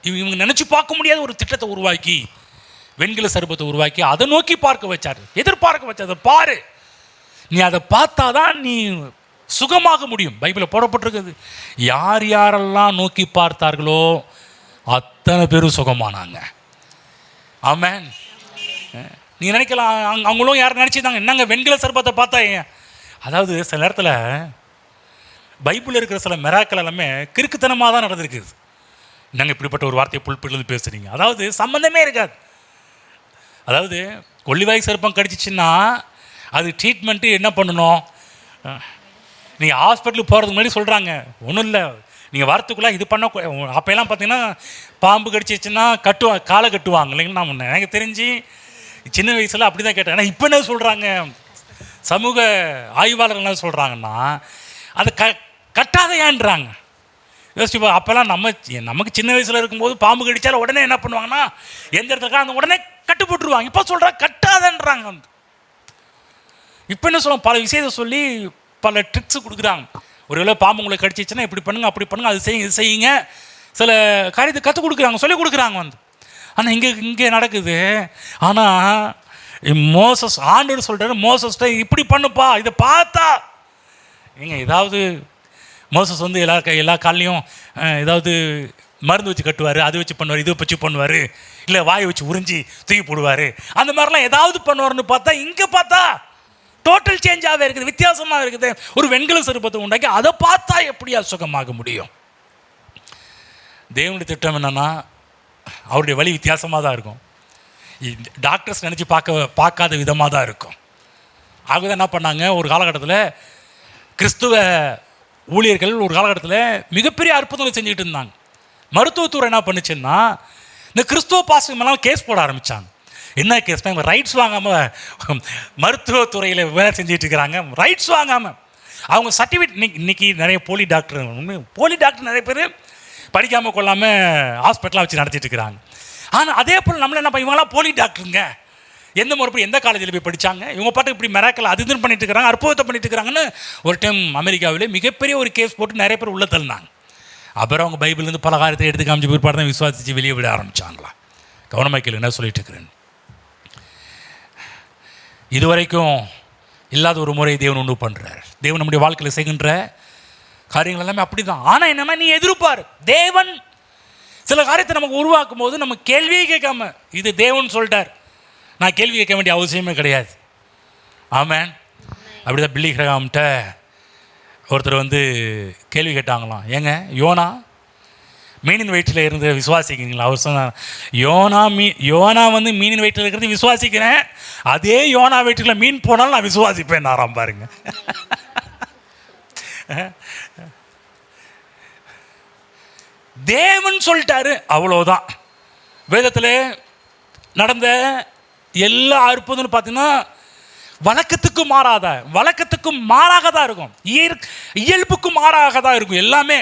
இவங்க நினச்சி பார்க்க முடியாத ஒரு திட்டத்தை உருவாக்கி, வெண்கல சர்ப்பத்தை உருவாக்கி அதை நோக்கி பார்க்க வச்சார், எதிர்பார்க்க வச்சார். அதை பாரு, நீ அதை பார்த்தாதான் நீ சுகமாக முடியும். பைபிளில் போடப்பட்டிருக்குது. யார் யாரெல்லாம் நோக்கி பார்த்தார்களோ அத்தனை பேரும் சுகமானாங்க. ஆமென். நீ நினைக்கலாம், அவங்களும் யாரும் நினச்சிருந்தாங்க, என்னங்க வெண்கல சர்ப்பத்தை பார்த்தா ஏன்? அதாவது சில நேரத்தில் பைபிளில் இருக்கிற சில மிராக்கள் எல்லாமே கிறுக்குத்தனமாக தான் நடந்திருக்குது. என்னங்க இப்படிப்பட்ட ஒரு வார்த்தையை புல்பிலிருந்து பேசுகிறீங்க? அதாவது சம்மந்தமே இருக்காது. அதாவது கொள்ளிவாய் சர்ப்பம் கடிச்சிச்சின்னா அது ட்ரீட்மெண்ட்டு என்ன பண்ணணும்? நீங்கள் ஹாஸ்பிட்டலுக்கு போகிறதுக்கு முன்னாடி சொல்கிறாங்க, ஒன்றும் இல்லை, நீங்கள் வரத்துக்குள்ளே இது பண்ண. அப்போல்லாம் பார்த்தீங்கன்னா பாம்பு கடிச்சிச்சுன்னா காலை கட்டுவாங்க இல்லைங்களா? நான் எனக்கு தெரிஞ்சு சின்ன வயசில் அப்படி தான் கேட்டேன். ஆனால் இப்போ என்ன சொல்கிறாங்க, சமூக ஆய்வாளர்கள் என்ன சொல்கிறாங்கன்னா, அதை கட்டாதையான்றாங்க. யோசிச்சுப்பா, அப்போல்லாம் நமக்கு சின்ன வயசில் இருக்கும்போது பாம்பு கடித்தாலும் உடனே என்ன பண்ணுவாங்கன்னா, எந்த இடத்துல அந்த உடனே கட்டு போட்டுருவாங்க. இப்போ சொல்கிறாங்க கட்டாதன்றாங்க. இப்போ என்ன சொல்லுவாங்க, பல விஷயத்தை சொல்லி பல ட்ரிக்ஸு கொடுக்குறாங்க. ஒருவேளை பாம்பு உங்களை கடிச்சிச்சுன்னா இப்படி பண்ணுங்க, அப்படி பண்ணுங்க, அது செய்யுங்க, இது செய்யுங்க, சில காரியத்தை கற்றுக் கொடுக்குறாங்க, சொல்லி கொடுக்குறாங்க வந்து. ஆனால் இங்கே நடக்குது. ஆனால் மோசஸ் ஆண்டவர் சொல்கிறாரு, மோசஸ்ட்ட இப்படி பண்ணுப்பா, இதை பார்த்தா ஏதாவது மோசஸ் வந்து எல்லா கால்லையும் ஏதாவது மருந்து வச்சு கட்டுவார், அது வச்சு பண்ணுவார், இது வச்சு பண்ணுவார், இல்லை வாயை வச்சு உறிஞ்சி தூக்கி போடுவார், அந்த மாதிரிலாம் ஏதாவது பண்ணுவார்னு பார்த்தா, இங்கே பார்த்தா டோட்டல் சேஞ்சாகவே இருக்குது, வித்தியாசமாக இருக்குது. ஒரு வெண்கல சர்ப்பத்தை உண்டாக்கி அதை பார்த்தா எப்படியா சுகமாக முடியும்? தேவனுடைய திட்டம் என்னென்னா அவருடைய வழி வித்தியாசமாக தான் இருக்கும். டாக்டர்ஸ் நினச்சி பார்க்காத விதமாக தான் இருக்கும். ஆகவே என்ன பண்ணாங்க, ஒரு காலகட்டத்தில் கிறிஸ்துவ ஊழியர்கள் ஒரு காலகட்டத்தில் மிகப்பெரிய அற்புதங்களை செஞ்சுக்கிட்டு இருந்தாங்க. மருத்துவத்துறை என்ன பண்ணுச்சுன்னா, இந்த கிறிஸ்துவ பாஸ்டர் மேலாம் கேஸ் போட ஆரம்பித்தாங்க. என்ன கேஸ்னால், இவங்க ரைட்ஸ் வாங்காமல் மருத்துவத்துறையில் வேலை செஞ்சுட்டு இருக்கிறாங்க. ரைட்ஸ் வாங்காமல் அவங்க சர்டிஃபிகேட். இன்னைக்கு நிறைய போலி டாக்டர் நிறைய பேர் படிக்காமல் கொள்ளாமல் ஹாஸ்பிட்டலாக வச்சு நடத்திட்டு இருக்கிறாங்க. ஆனால் அதே போல் நம்மள என்ன இவங்களாம் போலி டாக்டருங்க, எந்த முறைப்படி எந்த காலேஜில் போய் படித்தாங்க, இவங்க பாட்டுக்கு இப்படி மிராக்கல் அது இதுன்னு பண்ணிட்டு இருக்கிறாங்க, அற்புதத்தை பண்ணிட்டு இருக்கிறாங்கன்னு ஒரு டைம் அமெரிக்காவிலே மிகப்பெரிய ஒரு கேஸ் போட்டு நிறைய பேர் உள்ள தள்ளினாங்க. அப்புறம் அவங்க பைபிள்லேருந்து பல காரியத்தை எடுத்து காமிச்சு பிற்பாடு தான் விசுவாசித்து வெளியே விட ஆரம்பித்தாங்களா? கவனமாக கேளு என்ன சொல்லிட்டு இருக்கிறேன். இதுவரைக்கும் இல்லாத ஒரு முறை தேவன் ஒன்று பண்ணுறார். தேவன் நம்முடைய வாழ்க்கையில் செய்கின்ற காரியங்கள் எல்லாமே அப்படி தான். ஆனால் என்னன்னா, நீ எதிர்பார், தேவன் சில காரியத்தை நமக்கு உருவாக்கும் போது நம்ம கேள்வியே கேட்காம இது தேவன் சொல்லிட்டார், நான் கேள்வி கேட்க வேண்டிய அவசியமே கிடையாது. ஆமென். அப்படி தான் பில்லி கிரஹாம்கிட்ட ஒருத்தர் வந்து கேள்வி கேட்டாங்களாம், ஏங்க யோனா மீனின் வயிற்றில் இருந்து விசுவாசிக்கிறீங்களா? அவர் சொன்னார், யோனா வந்து மீனின் வயிற்றில் இருக்கிறது விசுவாசிக்கிறேன், அதே யோனா வயிற்றில் மீன் போனாலும் நான் விசுவாசிப்பேன் ஆறாம் பாருங்க. தேவன் சொல்லிட்டாரு, அவ்வளோதான். வேதத்தில் நடந்த எல்லா அற்புதம்னு பார்த்தீங்கன்னா வழக்கத்துக்கும் மாறாக தான் இருக்கும், இயல்புக்கும் மாறாக தான் இருக்கும் எல்லாமே.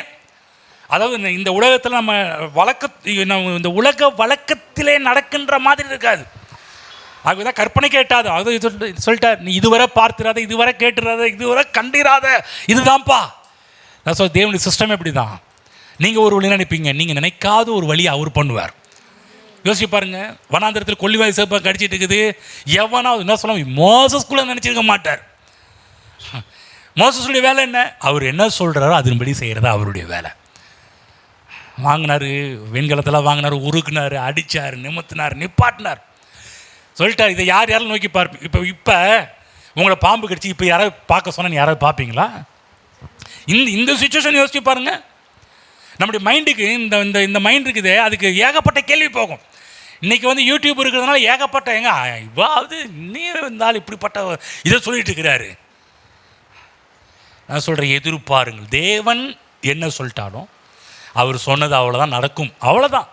அதாவது இந்த உலகத்தில் நம்ம இந்த உலக வழக்கத்திலே நடக்கின்ற மாதிரி இருக்காது. அதுதான் கற்பனை கேட்டாது. அது சொல்லிட்டார், நீ இதுவரை பார்த்திராத, இதுவரை கேட்டுறாத, இதுவரை கண்டிராத, இதுதான்ப்பா. நான் சொல்ல தேவனுடைய சிஸ்டம் எப்படி தான். நீங்கள் ஒரு வழி நினைப்பீங்க, நீங்கள் நினைக்காத ஒரு வழி அவர் பண்ணுவார். யோசிச்சு பாருங்க, வனாந்திரத்தில் கொள்ளிவாய் சேப்பா கடிச்சிட்டு இருக்குது. எவனாவது என்ன சொல்ல, மோசஸ்குள்ள நினச்சிருக்க மாட்டார். மோசஸுடைய வேலை என்ன? அவர் என்ன சொல்கிறாரோ அதன்படி செய்கிறதா அவருடைய வேலை. வாங்கினார், வெண்கலத்தில் வாங்கினார், உருக்குனார், அடித்தார், நிமித்தினார், நிப்பாட்டினார், சொல்லிட்டார். இதை யாரும் நோக்கி பார்ப்பீங்க? இப்போ உங்களை பாம்பு கடிச்சு இப்போ யாராவது பார்க்க சொன்னால் யாராவது பார்ப்பீங்களா? இந்த சுச்சுவேஷன் யோசிச்சு பாருங்கள். நம்முடைய மைண்டுக்கு இந்த மைண்ட் இருக்குது, அதுக்கு ஏகப்பட்ட கேள்வி போகும். இன்றைக்கி வந்து யூடியூப் இருக்கிறதுனால ஏகப்பட்ட இவாவது இன்னும் இருந்தாலும் இப்படிப்பட்ட இதை சொல்லிட்டு இருக்கிறாரு. நான் சொல்கிறேன், எதிர்பாருங்கள். தேவன் என்ன சொல்லிட்டாலும் அவர் சொன்னது அவ்வளோதான் நடக்கும், அவ்வளோதான்.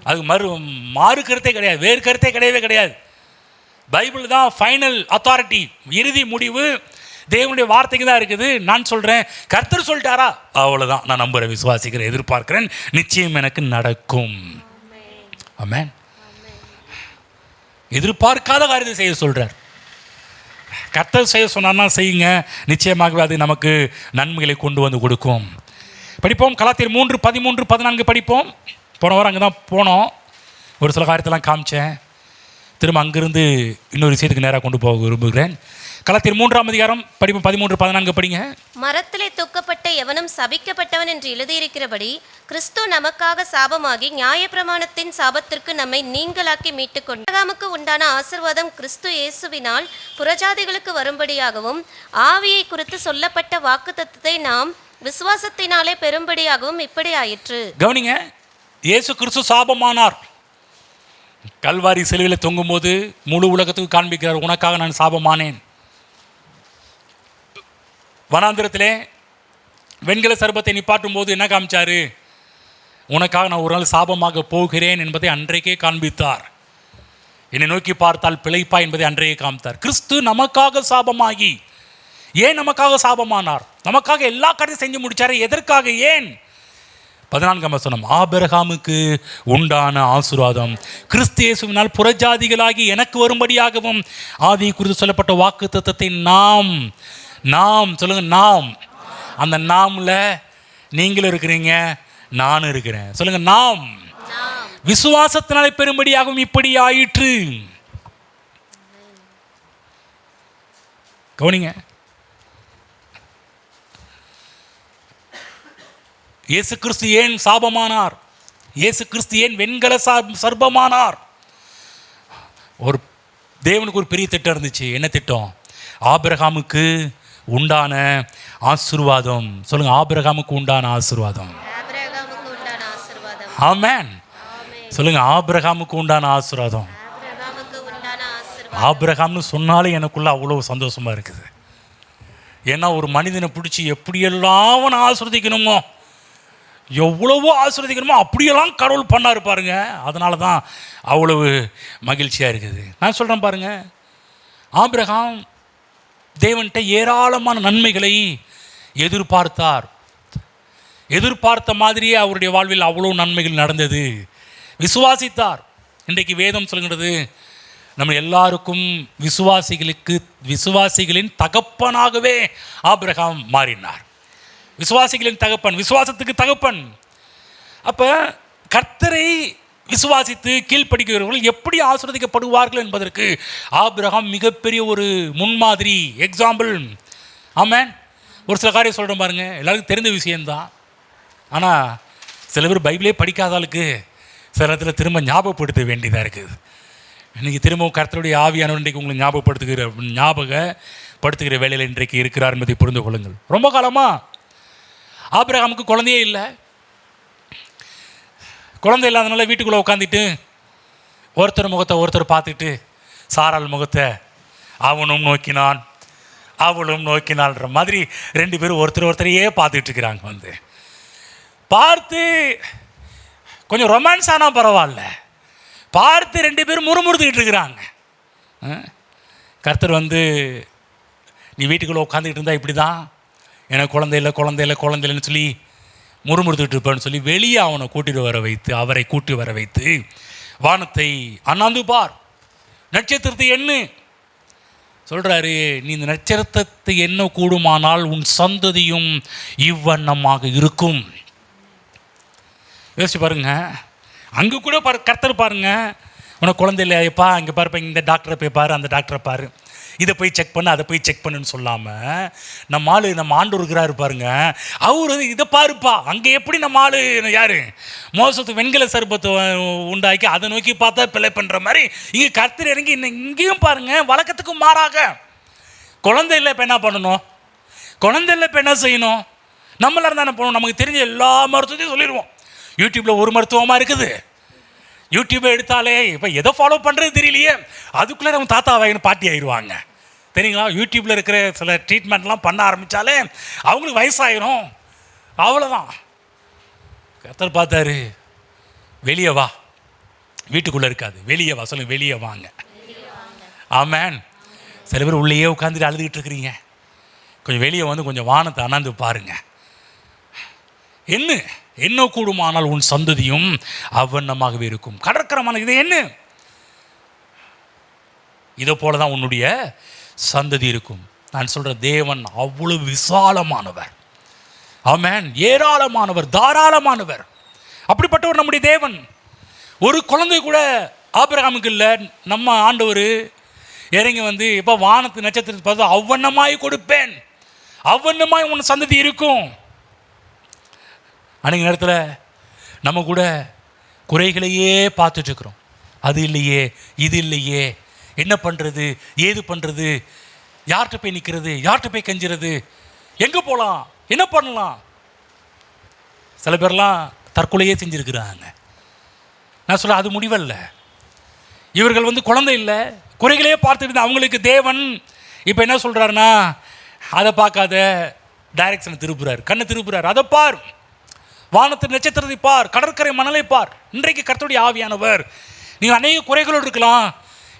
அது மாறு கருத்தே கிடையாது, வேறு கருத்தே கிடையவே கிடையாது. பைபிள் தான் ஃபைனல் அத்தாரிட்டி, இறுதி முடிவு தேவனுடைய வார்த்தைக்கு தான் இருக்குது. நான் சொல்கிறேன், கர்த்தர் சொல்லிட்டாரா, அவ்வளோதான். நான் நம்புகிறேன், விசுவாசிக்கிறேன், எதிர்பார்க்கிறேன், நிச்சயம் எனக்கு நடக்கும். ஆமென். எதிர்பார்க்காத காரியத்தை செய்ய சொல்கிறார். கர்த்தர் செய்ய சொன்னார்னா செய்யுங்க, நிச்சயமாகவே அது நமக்கு நன்மைகளை கொண்டு வந்து கொடுக்கும். படிப்போம், கலாத்தியர் 3:13-14 படிப்போம். போன வாரம் அங்கே தான் போனோம், ஒரு சில காரியத்தெல்லாம் காமிச்சேன். திரும்ப அங்கிருந்து இன்னொரு விஷயத்துக்கு நேராக கொண்டு போக விரும்புகிறேன். கலாத்தியர் 3 படிப்போம், 13-14 படிங்க. மரத்திலே தூக்கப்பட்ட எவனும் சபிக்கப்பட்டவன் என்று எழுதியிருக்கிறபடி கிறிஸ்து நமக்காக சாபமாகி நியாயப்பிரமாணத்தின் சாபத்திற்கு நம்மை நீங்களாக்கி மீட்டுக்கொண்டு ஆபிரகாமுக்கு உண்டான ஆசீர்வாதம் கிறிஸ்து இயேசுவினால் புறஜாதிகளுக்கு வரும்படியாகவும் ஆவியை குறித்து சொல்லப்பட்ட வாக்குத்தத்தத்தை நாம் விசுவாசத்தினாலே பெரும்படியாகவும் இப்படி ஆயிற்று. கவனிங்க, இயேசு கிறிஸ்து சாபமானார். கல்வாரி சிலுவையில் தொங்கும்போது முழு உலகத்துக்கு காண்பிக்கிறார், உனக்காக நான் சாபமானேன். வனாந்திரத்திலே வெண்கல சர்ப்பத்தை நிப்பாட்டும் போது என்ன காமிச்சாரு? உனக்காக நான் ஒரு நாள் சாபமாக போகிறேன் என்பதை அன்றைக்கே காண்பித்தார். என்னை நோக்கி பார்த்தால் பிழைப்பா என்பதை அன்றைக்கே காமித்தார். கிறிஸ்து நமக்காக சாபமாகி, ஏன் நமக்காக சாபமானார்? நமக்காக எல்லா காரியத்தையும் செஞ்சு முடிச்சாரு. எதற்காக? ஏன்? 14ஆம் வசனம், ஆபிரகாமுக்கு உண்டான ஆசீர்வாதம் கிறிஸ்து இயேசுவினால் புறஜாதிகளாகி எனக்கு வரும்படியாகவும் ஆதி குறித்து சொல்லப்பட்ட வாக்குத்தத்தத்தை நாம் சொல்லுங்க, நாம். அந்த நாம்ல நீங்களும் இருக்கிறீங்க, நானும் இருக்கிறேன். சொல்லுங்க, நாம். விசுவாசத்தினாலே பெரும்படியாகவும் இப்படி ஆயிற்று. கவனிங்க, இயேசு கிறிஸ்து ஏன் சாபமானார்? இயேசு கிறிஸ்து ஏன் வெண்கல சர்ப்பமானார்? ஒரு தேவனுக்கு ஒரு பெரிய திட்டம் இருந்துச்சு. என்ன திட்டம்? ஆபிரகாமுக்கு உண்டான ஆசீர்வாதம். சொல்லுங்க, ஆபிரகாமுக்கு உண்டான ஆசீர்வாதம். ஆமென். சொல்லுங்க, ஆபிரகாமுக்கு உண்டான ஆசீர்வாதம். ஆபிரகாம்னு சொன்னாலே எனக்குள்ள அவ்வளோ சந்தோஷமா இருக்குது. ஏன்னா ஒரு மனிதனை பிடிச்சி எப்படியெல்லாம் அவனை ஆசீர்வதிக்கணுமோ, எவ்வளவோ ஆசீர்வதிக்கணுமோ அப்படியெல்லாம் கடவுள் பண்ணாரு பாருங்க. அதனால தான் அவ்வளவு மகிழ்ச்சியாக இருக்குது. நான் சொல்கிறேன் பாருங்க, ஆபிரகாம் தேவன்கிட்ட ஏராளமான நன்மைகளை எதிர்பார்த்தார். எதிர்பார்த்த மாதிரியே அவருடைய வாழ்வில் அவ்வளோ நன்மைகள் நடந்தது. விசுவாசித்தார். இன்றைக்கு வேதம் சொல்கிறது, நம்ம எல்லாருக்கும் விசுவாசிகளின் தகப்பனாகவே ஆபிரகாம் மாறினார். விசுவாசிகளின் தகப்பன், விசுவாசத்துக்கு தகப்பன். அப்போ கர்த்தரை விசுவாசித்து கீழ்ப்படுகிறவர்கள் எப்படி ஆசீர்வதிக்கப்படுவார்கள் என்பதற்கு ஆபிரகாம் மிகப்பெரிய ஒரு முன்மாதிரி, எக்ஸாம்பிள். ஆமென். ஒரு சில காரியம் சொல்கிறேன் பாருங்க, எல்லாருக்கும் தெரிந்த விஷயம்தான். ஆனால் சில பேர் பைபிளே படிக்காதாளுக்கு சில இடத்துல திரும்ப ஞாபகப்படுத்த வேண்டியதாக இருக்குது. இன்றைக்கி திரும்பவும் கர்த்தருடைய ஆவியானவர் இன்றைக்கு உங்களை ஞாபகப்படுத்துகிற வேலையில் இன்றைக்கு இருக்கிறார் என்பதை புரிந்து கொள்ளுங்கள். ரொம்ப காலமாக ஆபிரகாமுக்கு குழந்தையே இல்லை. குழந்தை இல்லாதனால வீட்டுக்குள்ளே உட்காந்துட்டு ஒருத்தர் முகத்தை ஒருத்தர் பார்த்துட்டு, சாராள் முகத்தை அவனும் நோக்கினான் அவளும் நோக்கினான்ற மாதிரி ரெண்டு பேரும் ஒருத்தரையே பார்த்துட்டு இருக்கிறாங்க. பார்த்து கொஞ்சம் ரொமான்ஸ் ஆனால் பரவாயில்ல, பார்த்து ரெண்டு பேரும் முறுமுறுத்துக்கிட்டு இருக்கிறாங்க. கர்த்தர் நீ வீட்டுக்குள்ளே உட்காந்துக்கிட்டு இருந்தால் இப்படி தான், எனக்கு குழந்தையில்லைன்னு சொல்லி முறுமுறுத்துக்கிட்டு இருப்பேன்னு சொல்லி வெளியே அவரை கூட்டி வர வைத்து வானத்தை அண்ணாந்து பார், நட்சத்திரத்தை எண்ணு சொல்கிறாரு. நீ இந்த நட்சத்திரத்தை எண்ண கூடுமானால் உன் சந்ததியும் இவ்வண்ணமாக இருக்கும். யோசிச்சு பாருங்க. அங்கே கூட கர்த்தர் பாருங்க, உனக்கு குழந்தை இல்லையாப்பா, அங்கே பாருப்பா, இந்த டாக்டரை போய் பாரு, அந்த டாக்டரை பாரு, இதை போய் செக் பண்ணு, அதை போய் செக் பண்ணுன்னு சொல்லாமல் நம்ம ஆண்டவர் இருக்கிறாரு பாருங்க, அவர் இதை பாருப்பா, அங்கே எப்படி நம்ம யார் மோசத்து வெண்கல சர்பத்தை உண்டாக்கி அதை நோக்கி பார்த்தா பிள்ளை பண்ணுற மாதிரி இங்கே கர்த்தர் இறங்கி இங்கேயும் பாருங்க. வழக்கத்துக்கும் மாறாக குழந்தை இல்லை இப்போ என்ன பண்ணணும், குழந்தை இல்லை இப்போ என்ன செய்யணும், நம்மளாம் தானே போகணும். நமக்கு தெரிஞ்ச எல்லா மருத்துவத்தையும் சொல்லிடுவோம். யூடியூப்பில் ஒரு மருத்துவமாக இருக்குது. யூடியூப்பை எடுத்தாலே இப்போ எதை ஃபாலோ பண்ணுறது தெரியலையே, அதுக்குள்ளே நம்ம தாத்தா வாயின்னு பாட்டி ஆயிடுவாங்க தெரியுங்களா. யூடியூப்பில் இருக்கிற சில ட்ரீட்மெண்ட்லாம் பண்ண ஆரம்பித்தாலே அவங்களுக்கு வயசாயிரும், அவ்வளோதான். கர்த்தர் பார்த்தாரு, வெளியே வா, வீட்டுக்குள்ளே இருக்காது, வெளியே வா, சொல்லுங்க, வெளியே வாங்க. ஆமென். சில பேர் உள்ளேயே உட்காந்துட்டு அழுதுகிட்டு இருக்கிறீங்க, கொஞ்சம் வெளியே கொஞ்சம் வானத்தை அண்ணாந்து பாருங்க. என்ன கூடுமானால் உன் சந்ததியும் அவ்வண்ணமாகவே இருக்கும். கடற்கரமான இது என்ன, இதை போல தான் உன்னுடைய சந்ததி இருக்கும். நான் சொல்ற தேவன் அவ்வளவு விசாலமானவர். ஆமென். ஏராளமானவர், தாராளமானவர். அப்படிப்பட்டவர் நம்முடைய தேவன். ஒரு குழந்தை கூட ஆபிரகாமுக்கு இல்லை. நம்ம ஆண்டவர் இறங்கி இப்போ வானத்து நட்சத்திரத்தை பார்த்து அவ்வண்ணமாய் கொடுப்பேன், அவ்வண்ணமாய் உன் சந்ததி இருக்கும். அன்றைக்கு நேரத்தில் நம்ம கூட குறைகளையே பார்த்துட்ருக்குறோம். அது இல்லையே, இது இல்லையே, என்ன பண்ணுறது, ஏது பண்ணுறது, யார்கிட்ட போய் நிற்கிறது, யார்கிட்ட போய் கெஞ்சுறது, எங்கே போகலாம், என்ன பண்ணலாம். சில பேர்லாம் தற்கொலையே செஞ்சுருக்கிறாங்க. நான் சொல்ல அது முடிவல்ல. இவர்கள் குழந்தை இல்லை, குறைகளையே பார்த்துட்டு அவங்களுக்கு தேவன் இப்போ என்ன சொல்கிறாருன்னா, அதை பார்க்காத, டைரக்ஷனை திருப்புறாரு, கண்ணை திருப்புறாரு. அதை பார், வானத்து நட்சத்திரத்தை பார், கடற்கரை மணலை பார். இன்றைக்கு கர்த்தருடைய ஆவியானவர், நீங்கள் அநேக குறைகளோடு இருக்கலாம்,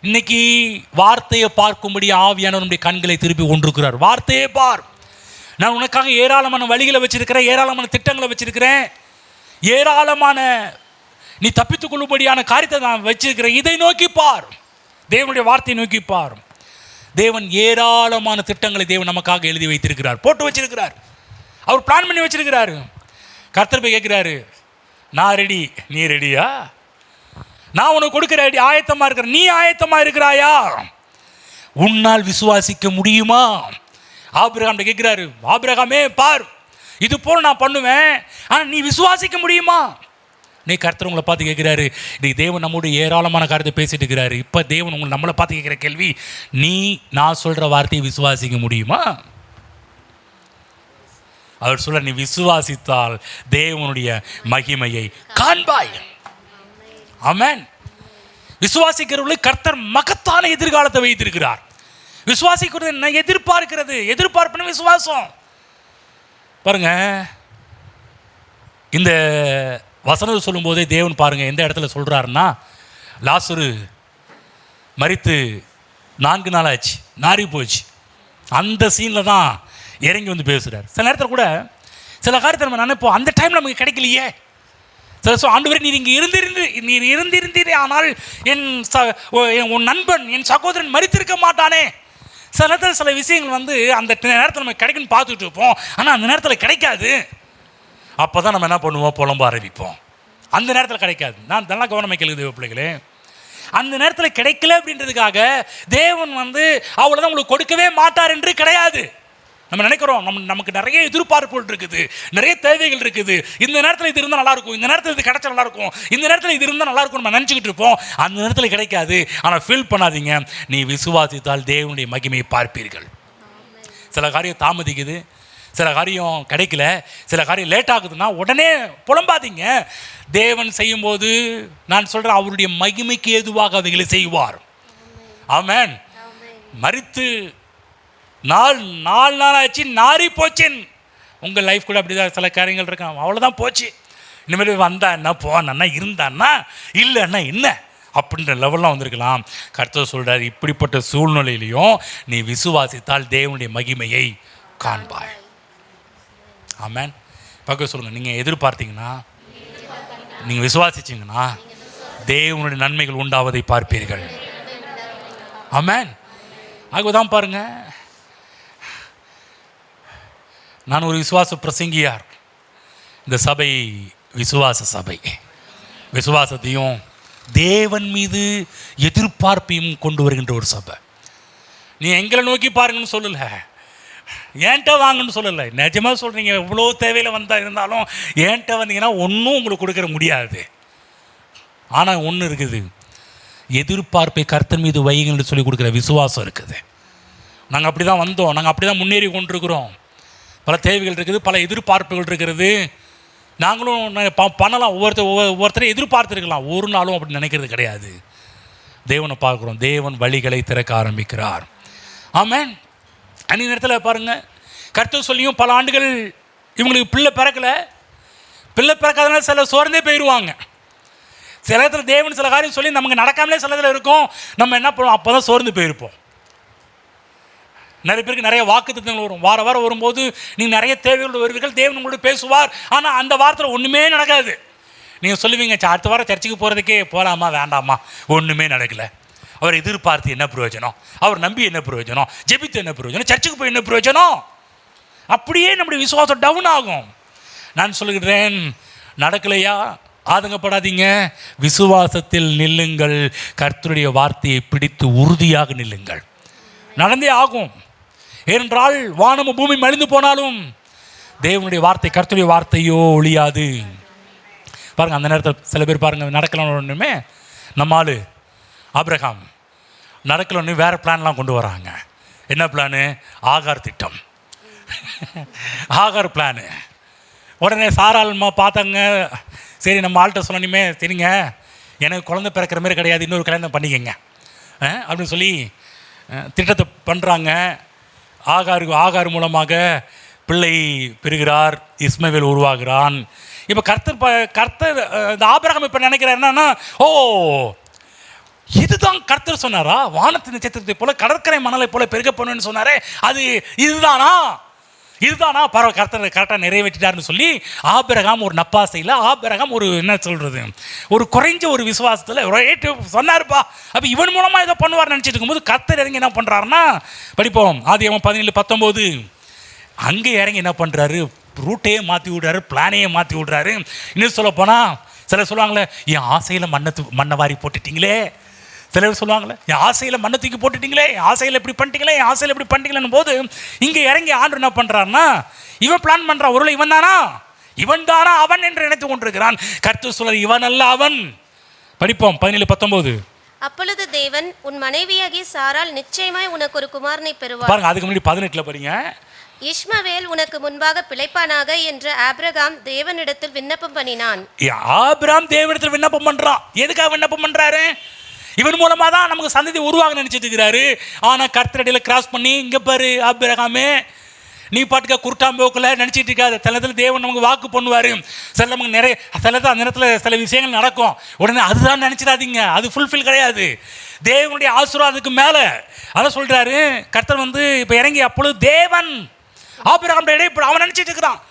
இன்னைக்கு வார்த்தையை பார்க்கும்படி ஆவியானவர் நம்முடைய கண்களை திருப்பி கொண்டிருக்கிறார். வார்த்தையை பார், நான் உனக்காக ஏராளமான வழிகளை வச்சிருக்கிறேன், ஏராளமான திட்டங்களை வச்சிருக்கிறேன், ஏராளமான நீ தப்பித்துக் கொள்ளும்படியான காரியத்தை நான் வச்சிருக்கிறேன், இதை நோக்கி பார், தேவனுடைய வார்த்தையை நோக்கி பார். தேவன் ஏராளமான திட்டங்களை தேவன் நமக்காக எழுதி வைத்திருக்கிறார், போட்டு வச்சிருக்கிறார், அவர் பிளான் பண்ணி வச்சிருக்கிறாரு. கர்த்தர் போய் கேட்குறாரு, நான் ரெடி, நீ ரெடியா, நான் உனக்கு கொடுக்குற ரெடி, ஆயத்தமாக இருக்கிற, நீ ஆயத்தமாக இருக்கிறாயா, உன்னால் விசுவாசிக்க முடியுமா. ஆபிரகாம் கேட்குறாரு, ஆபிரகாமே பார், இது போல் நான் பண்ணுவேன், ஆனால் நீ விசுவாசிக்க முடியுமா. நீ கர்த்தர் உங்களை பார்த்து கேட்குறாரு, நீ தேவன் நம்முடைய ஏராளமான காரியத்தை பேசிட்டு இருக்கிறாரு. இப்போ தேவன் நம்மளை பார்த்து கேட்குற கேள்வி, நான் சொல்கிற வார்த்தையை விசுவாசிக்க முடியுமா? அவர் சொல்ல, நீ விசுவாசித்தால் தேவனுடைய மகிமையை காண்பாய். ஆமென். விசுவாசிக்கிறவர்களுக்கு கர்த்தர் மகத்தான எதிர்காலத்தை வைத்திருக்கிறார். விசுவாசிக்கிறது என்ன? எதிர்பார்ப்புன்னு விசுவாசம். பாருங்க, இந்த வசனத்தை சொல்லும்போதே தேவன் பாருங்க எந்த இடத்துல சொல்றாருன்னா, லாசரு மரித்து 4 நாள் ஆச்சு, நாரி போச்சு. அந்த சீனில் தான் இறங்கி வந்து பேசுகிறார். சில நேரத்தில் கூட சில காரியத்தை நம்ம நினைப்போம், அந்த டைம் நமக்கு கிடைக்கலையே. சில ஆண்டவரே, நீர் இங்கே இருந்திருந்தீரே, ஆனால் உன் நண்பன், என் சகோதரன் மரித்திருக்க மாட்டானே. சில நேரத்தில் சில விஷயங்கள் வந்து அந்த நேரத்தில் நமக்கு கிடைக்குன்னு பார்த்துட்டு இருப்போம், ஆனால் அந்த நேரத்தில் கிடைக்காது. அப்போ தான் நம்ம என்ன பண்ணுவோம்? புலம்ப ஆரம்பிப்போம். அந்த நேரத்தில் கிடைக்காது. நான் நல்லா கவனமாக கேளுங்க தேவ பிள்ளைகளே. அந்த நேரத்தில் கிடைக்கல அப்படின்றதுக்காக தேவன் வந்து அவ்வளோதான் உங்களுக்கு கொடுக்கவே மாட்டார் என்று கிடையாது. நம்ம நினைக்கிறோம், நமக்கு நிறைய எதிர்பார்ப்புகள் இருக்குது, நிறைய தேவைகள் இருக்குது. இந்த நேரத்தில் இது இருந்தால் நல்லாயிருக்கும், இந்த நேரத்தில் இது கிடைச்சா நல்லாயிருக்கும், இந்த நேரத்தில் இது இருந்தால் நல்லாயிருக்கும் நம்ம நினச்சிக்கிட்டு இருப்போம். அந்த நேரத்தில் கிடைக்காது. ஆனால் ஃபீல் பண்ணாதீங்க, நீ விசுவாசித்தால் தேவனுடைய மகிமையை பார்ப்பீர்கள். சில காரியம் தாமதிக்குது, சில காரியம் கிடைக்கல, சில காரியம் லேட் ஆகுதுன்னா உடனே புலம்பாதீங்க. தேவன் செய்யும்போது நான் சொல்கிறேன், அவருடைய மகிமைக்கு ஏதுவாக அவைகளை செய்வார். ஆமென். மரித்து 4 நாள் ஆச்சு, நாரி போச்சேன். உங்கள் லைஃப் கூட அப்படி தான் சில காரியங்கள் இருக்கான், அவ்வளோதான் போச்சு. இனிமேல் வந்தா என்ன, போனா இருந்தான்னா இல்லைன்னா என்ன அப்படின்ற லெவல்லாம் வந்திருக்கலாம். கர்த்தர் சொல்கிறார், இப்படிப்பட்ட சூழ்நிலையிலையும் நீ விசுவாசித்தால் தேவனுடைய மகிமையை காண்பாய். ஆமென். பக்கம் சொல்லுங்கள், நீங்கள் எதிர்பார்த்தீங்கன்னா, நீங்கள் விசுவாசிச்சிங்கன்னா தேவனுடைய நன்மைகள் உண்டாவதை பார்ப்பீர்கள். ஆமென். ஆகதான் பாருங்க, நான் ஒரு விசுவாச பிரசங்கியார். இந்த சபை விசுவாச சபை. விசுவாசத்தையும் தேவன் மீது எதிர்பார்ப்பையும் கொண்டு வருகின்ற ஒரு சபை. நீ எங்களை நோக்கி பாருங்கன்னு சொல்லலை, ஏன்ட்ட வாங்கன்னு சொல்லலை. நிஜமாக சொல்கிறீங்க, எவ்வளோ தேவையில் இருந்தாலும் ஏன்ட்ட வந்தீங்கன்னா ஒன்றும் உங்களுக்கு கொடுக்கற முடியாது. ஆனால் ஒன்று இருக்குது, எதிர்பார்ப்பை கர்த்தர் மீது வைங்கன்னு சொல்லி கொடுக்குற விசுவாசம் இருக்குது. நாங்கள் அப்படி தான் வந்தோம், நாங்கள் அப்படி தான் முன்னேறி கொண்டிருக்கிறோம். பல தேவைகள் இருக்குது, பல எதிர்பார்ப்புகள் இருக்கிறது. நாங்களும் பண்ணலாம், ஒவ்வொருத்தரையும் எதிர்பார்த்துருக்கலாம். ஒரு நாளும் அப்படி நினைக்கிறது கிடையாது. தேவனை பார்க்குறோம், தேவன் வழிகளை திறக்க ஆரம்பிக்கிறார். ஆமென். அன்றைய நேரத்தில் பாருங்கள், கர்த்தர் சொல்லியும் பல ஆண்டுகள் இவங்களுக்கு பிள்ளை பிறக்காதனால சில சோர்ந்தே போயிடுவாங்க. சில நேரத்தில் தேவன் சில காரியம் சொல்லி நமக்கு நடக்காமலே சில இதில் இருக்கும், நம்ம என்ன பண்ணுவோம்? அப்போ தான் சோர்ந்து போயிருப்போம். நிறைய பேருக்கு நிறைய வாக்குத்தத்தங்கள் வரும், வாரம் வரும்போது நீங்கள் நிறைய தேவைகளோடு வருவீர்கள், தேவன் உங்களோட பேசுவார். ஆனால் அந்த வாரத்தில் ஒன்றுமே நடக்காது. நீங்கள் சொல்லுவீங்க, அடுத்த வாரம் சர்ச்சுக்கு போகிறதுக்கே போகலாமா வேண்டாமா, ஒன்றுமே நடக்கலை. அவர் எதிர்பார்த்து என்ன பிரயோஜனம்? அவர் நம்பி என்ன பிரயோஜனம்? ஜெபித்து என்ன பிரயோஜனம்? சர்ச்சுக்கு போய் என்ன பிரயோஜனம்? அப்படியே நம்முடைய விசுவாசம் டவுன் ஆகும். நான் சொல்லுகிறேன், நடக்கலையா ஆதங்கப்படாதீங்க, விசுவாசத்தில் நில்லுங்கள். கர்த்தருடைய வார்த்தையை பிடித்து உறுதியாக நில்லுங்கள். நடந்தே ஆகும். ஏனென்றால் வானமும் பூமி மலிந்து போனாலும் தேவனுடைய வார்த்தை, கர்த்தருடைய வார்த்தையோ ஒழியாது. பாருங்கள், அந்த நேரத்தில் சில பேர் பாருங்கள், நடக்கலன்னு நம்ம ஆள் ஆபிரகாம் நடக்கலன்னு வேறு பிளான்லாம் கொண்டு வராங்க. என்ன பிளானு? ஆகார் திட்டம். ஆகார் பிளானு. உடனே சாராள்மா பார்த்தாங்க, சரி நம்ம ஆள்கிட்ட சொல்லணுமே, சரிங்க எனக்கு குழந்தை பிறக்கிற மாதிரி கிடையாது, இன்னொரு கல்யாணம் பண்ணிக்கங்க அப்படின்னு சொல்லி திட்டத்தை பண்ணுறாங்க. ஆகார் மூலமாக பிள்ளை பெறுகிறார், இஸ்மவேல் உருவாகிறான். இப்போ கர்த்தர் இந்த ஆபிரகாம் இப்போ நினைக்கிறார் என்னன்னா, ஓ இதுதான் கர்த்தர் சொன்னாரா, வானத்தின் நட்சத்திரத்தை போல கடற்கரை மணலை போல பெருக பண்ணுன்னு சொன்னாரே, அது இதுதானா பரவாயில்ல, கர்த்தர் கரெக்டாக நிறைவேற்றிட்டார்னு சொல்லி ஆபிரகாம் ஒரு நப்பாசையில், ஆபிரகாம் ஒரு என்ன சொல்கிறது, ஒரு குறைஞ்ச ஒரு விசுவாசத்தில் ரேட்டு சொன்னார்ப்பா, அப்போ இவன் மூலமாக ஏதோ பண்ணுவார்னு நினச்சிட்டு இருக்கும்போது கர்த்தர் இறங்கி என்ன பண்ணுறாருன்னா, படிப்போம் ஆதியாகமம் 17:19, அங்கே இறங்கி என்ன பண்ணுறாரு, ரூட்டையே மாற்றி விடுறாரு, பிளானையே மாற்றி விடுறாரு. இன்னும் சொல்ல போனால் சிலர் சொல்லுவாங்களே, என் ஆசையில் மண்ணை வாரி போட்டுட்டீங்களே, சிலர் சொல்லுவாங்களே, என் ஆசையில் மண்ணை தூக்கி போட்டுட்டீங்களே, என் ஆசையில் இப்படி பண்ணிட்டீங்களே, என் ஆசையில் இப்படி பண்ணிட்டீங்களேன்னு போது இங்கே இறங்கி ஆண்டு என்ன பண்ணுறாருன்னா, இவன் பிளான் பண்ணுறான், ஒருவேளை இவன் தானா, இவன் தானா அவன் என்று நினைத்துக் கொண்டிருக்கிறான். கர்த்தர் சொல்றார், இவன் அல்ல அவன். படிப்போம் 17-19. அப்பொழுது தேவன், உன் மனைவியாகிய சாராள் நிச்சயமாய் உனக்கு ஒரு குமாரனை பெறுவார். பாருங்க, அதுக்கு முன்னாடி 18 படிங்க. இஸ்மவேல் உனக்கு முன்பாக பிழைப்பானாக என்று ஆபிரகாம் தேவனிடத்தில் விண்ணப்பம் பண்ணினான். ஆபிரகாம் தேவனிடத்தில் விண்ணப்பம் பண்றான். எதுக்காக விண்ணப்பம் பண்றாரு? இவன் மூலமா தான் நமக்கு சந்ததி உருவாக நினைச்சிட்டு இருக்கிறாரு. ஆனா கர்த்தரடியில கிராஸ் பண்ணி, இங்க பாரு ஆபிரகாமே, நீ பாட்டுக்க குருட்டாம்போக்கில் நினச்சிட்டு இருக்காது. சில நேரத்தில் தேவன் நமக்கு வாக்கு பண்ணுவார். சில நமக்கு நிறைய சில நேரத்தில் அந்த நேரத்தில் சில விஷயங்கள் நடக்கும். உடனே அதுதான் நினச்சிடாதீங்க, அது ஃபுல்ஃபில் கிடையாது. தேவனுடைய ஆசீர்வாதத்துக்கு மேலே அதான் சொல்கிறாரு கர்த்தர் இப்போ இறங்கி. அப்பொழுது தேவன் ஆபிரகாம் அவன் நினச்சிட்டு இருக்கிறான்,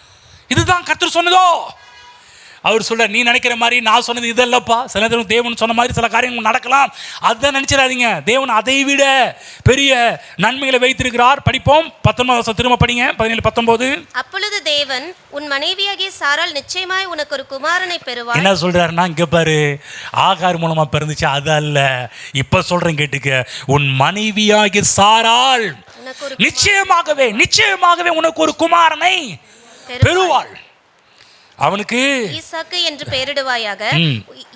இதுதான் கர்த்தர் சொன்னதோ. அவர் சொல்ற, நீ நினைக்கிற மாதிரி நான் சொன்னது இதல்லப்பா. சில நேரம் தேவன் சொன்ன மாதிரி சில காரியங்கள் நடக்கலாம், அதுதான் நினைச்சிடாதீங்க. தேவன் அதை விட பெரிய நன்மைகளை வைத்திருக்கிறார். படிப்போம் 19 திரும்ப படிங்க, 17-19. அப்பொழுது தேவன், உன் மனைவியாகிய சாராள் நிச்சயமாய் உனக்கு ஒரு குமாரனை பெறுவார். என்ன சொல்றாருன்னா, இங்க பாரு, ஆகார் மூலமா பிறந்துச்சு அது அல்ல. இப்ப சொல்றேன் கேட்டுக்க, உன் மனைவியாகிய சாராள் நிச்சயமாகவே உனக்கு ஒரு குமாரனை பெறுவாள். அவனுக்கு ஈசாக்கு என்று பெயரிடுவாயாக.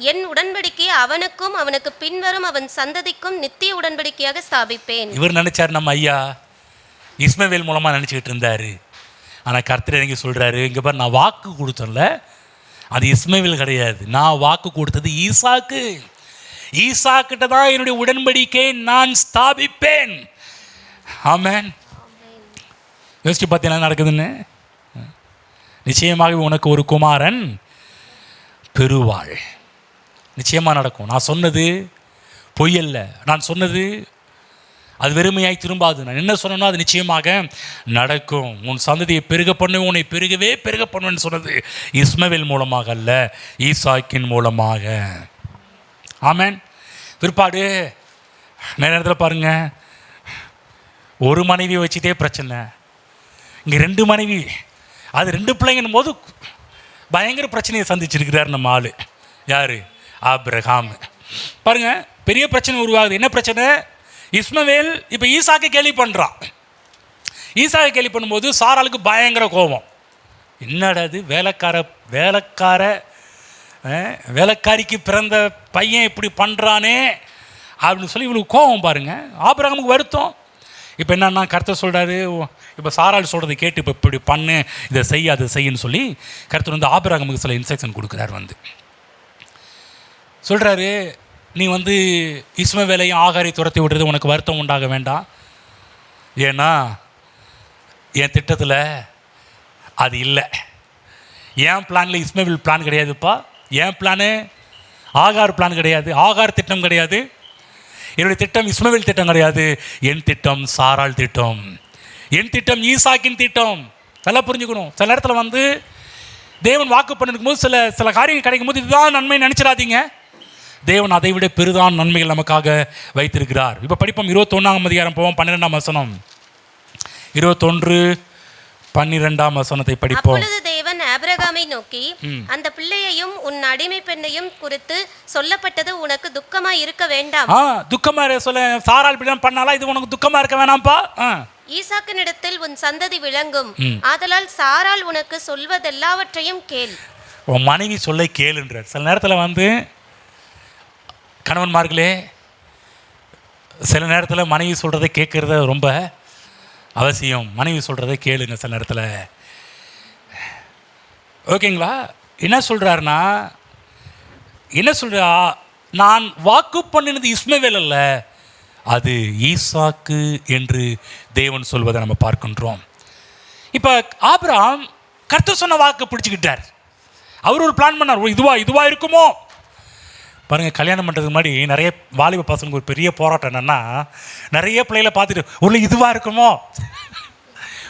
என் உடன்படிக்கை அவனுக்கும் அவனுக்கு பின்வரும் அவன் சந்ததிக்கும் நித்திய உடன்படிக்கையாக ஸ்தாபிப்பேன். இவர் நினைச்சார் நம்ம ஐயா இஸ்மவேல் மூலமா நினைச்சுக்கிட்டு இருந்தாரு. ஆனா கர்த்தர் இறங்கி சொல்றாரு, இங்க பாரு, நான் வாக்கு கொடுத்தேன்ல, அது இஸ்மவேல் கிடையாது. நான் வாக்கு கொடுத்தது ஈசாக்கு. ஈசாக்கிட்ட தான் என்னுடைய உடன்படிக்கை நான் ஸ்தாபிப்பேன். ஆமென். யோசிச்சு பார்த்தீங்கன்னா நடக்குதுன்னு. நிச்சயமாகவே உனக்கு ஒரு குமாரன் பெறுவாள். நிச்சயமாக நடக்கும். நான் சொன்னது பொய்யல்ல, நான் சொன்னது அது வெறுமையாய் திரும்பாது. நான் என்ன சொன்னேனோ அது நிச்சயமாக நடக்கும். உன் சந்ததியை பெருக பண்ணுவேன், உன்னை பெருக பண்ணுவேன்னு சொன்னது இஸ்மவேல் மூலமாக அல்ல, ஈசாக்கின் மூலமாக. ஆமென். பிற்பாடு நிறைய நேரத்தில் பாருங்க, ஒரு மனைவியை வச்சுட்டே பிரச்சனை, இங்கே 2 மனைவி, அது 2 பிள்ளைங்கன்னும் போது பயங்கர பிரச்சனையை சந்திச்சிருக்கிறார் நம்ம ஆள். யார்? ஆபிரகாம். பாருங்க, பெரிய பிரச்சனை உருவாகுது. என்ன பிரச்சனை? இஸ்மவேல் இப்போ ஈசாக்கை கேலி பண்ணுறான். ஈசாக்கை கேலி பண்ணும்போது சாராளுக்கு பயங்கர கோபம். என்னடா அது, வேலைக்காரிக்கு பிறந்த பையன் இப்படி பண்ணுறானே அப்படின்னு சொல்லி இவளுக்கு கோபம். பாருங்க, ஆபிரகாமுக்கு வருத்தம். இப்போ என்னன்னா கர்த்தர் சொல்கிறாரு, இப்போ சாராள் சொல்கிறத கேட்டு இப்போ இப்படி பண்ணு, இதை செய், அதை செய்யுன்னு சொல்லி கர்த்தர் ஆபிரகாமுக்கு சில இன்ஸ்ட்ரக்ஷன் கொடுக்குறார். சொல்கிறாரு, நீ இஸ்மவேலையும் ஆகாரை துரத்தி விடுறது உனக்கு வருத்தம் உண்டாக வேண்டாம். ஏன்னா என் திட்டத்தில் அது இல்லை. என் பிளானில் இஸ்மவேல் பிளான் கிடையாதுப்பா. என் பிளானு ஆகார் பிளான் கிடையாது, ஆகார் திட்டம் கிடையாது. என்னுடைய திட்டம் இஸ்மவேல் திட்டம் கிடையாது. என் திட்டம் சாராள் திட்டம், என் திட்டம் ஈசாக்கின் திட்டம். நல்லா புரிஞ்சுக்கணும். சில நேரத்தில் தேவன் வாக்கு பண்ணிருக்கும் போது சில காரியங்கள் கிடைக்கும் போது இதுதான் நன்மை நினச்சிடாதீங்க. தேவன் அதை விட பெரிதான நன்மைகள் நமக்காக வைத்திருக்கிறார். இப்போ படிப்போம் 21ஆம் அதிகாரம் போவோம், 12ஆம் வசனம். 21:12 வசனத்தை படிப்போம். அப்பொழுது தேவன் ஆபிரகாமை நோக்கி, அந்த பிள்ளையையும் உன் அடிமை பெண்ணையும் குறித்து சொல்லப்பட்டது உனக்கு துக்கமாய் இருக்க வேண்டாம். துக்கமா சொல்ல, சாராள் இப்படி பண்ணாலா, இது உனக்கு துக்கமா இருக்க வேணாம்ப்பா. ஈசாக்கினிடத்தில் உன் சந்ததி விளங்கும், ஆதலால் சாராள் உனக்கு சொல்வதெல்லாவற்றையும் கேள். உன் மனைவி சொல்ல கேளுன்றார். சில நேரத்தில் கணவன்மார்களே, சில நேரத்தில் மனைவி சொல்கிறத கேட்குறத ரொம்ப அவசியம். மனைவி சொல்கிறத கேளுங்க சில நேரத்தில். ஓகேங்களா? என்ன சொல்கிறாருன்னா, நான் வாக்கு பண்ணினது இஸ்மவேல் அல்ல, அது ஈசாக்கு என்று தேவன் சொல்வதை நம்ம பார்க்கின்றோம். இப்போ ஆபிரகாம் கர்த்தர் சொன்ன வாக்கு பிடிச்சிக்கிட்டார். அவர் ஒரு பிளான் பண்ணார், இதுவா இருக்குமோ. பாருங்கள், கல்யாணம் பண்ணுறதுக்கு முன்னாடி நிறைய வாலிப பசங்களுக்கு ஒரு பெரிய போராட்டம் என்னென்னா, நிறைய பிள்ளைகளை பார்த்துட்டு ஒரு இதுவாக இருக்குமோ,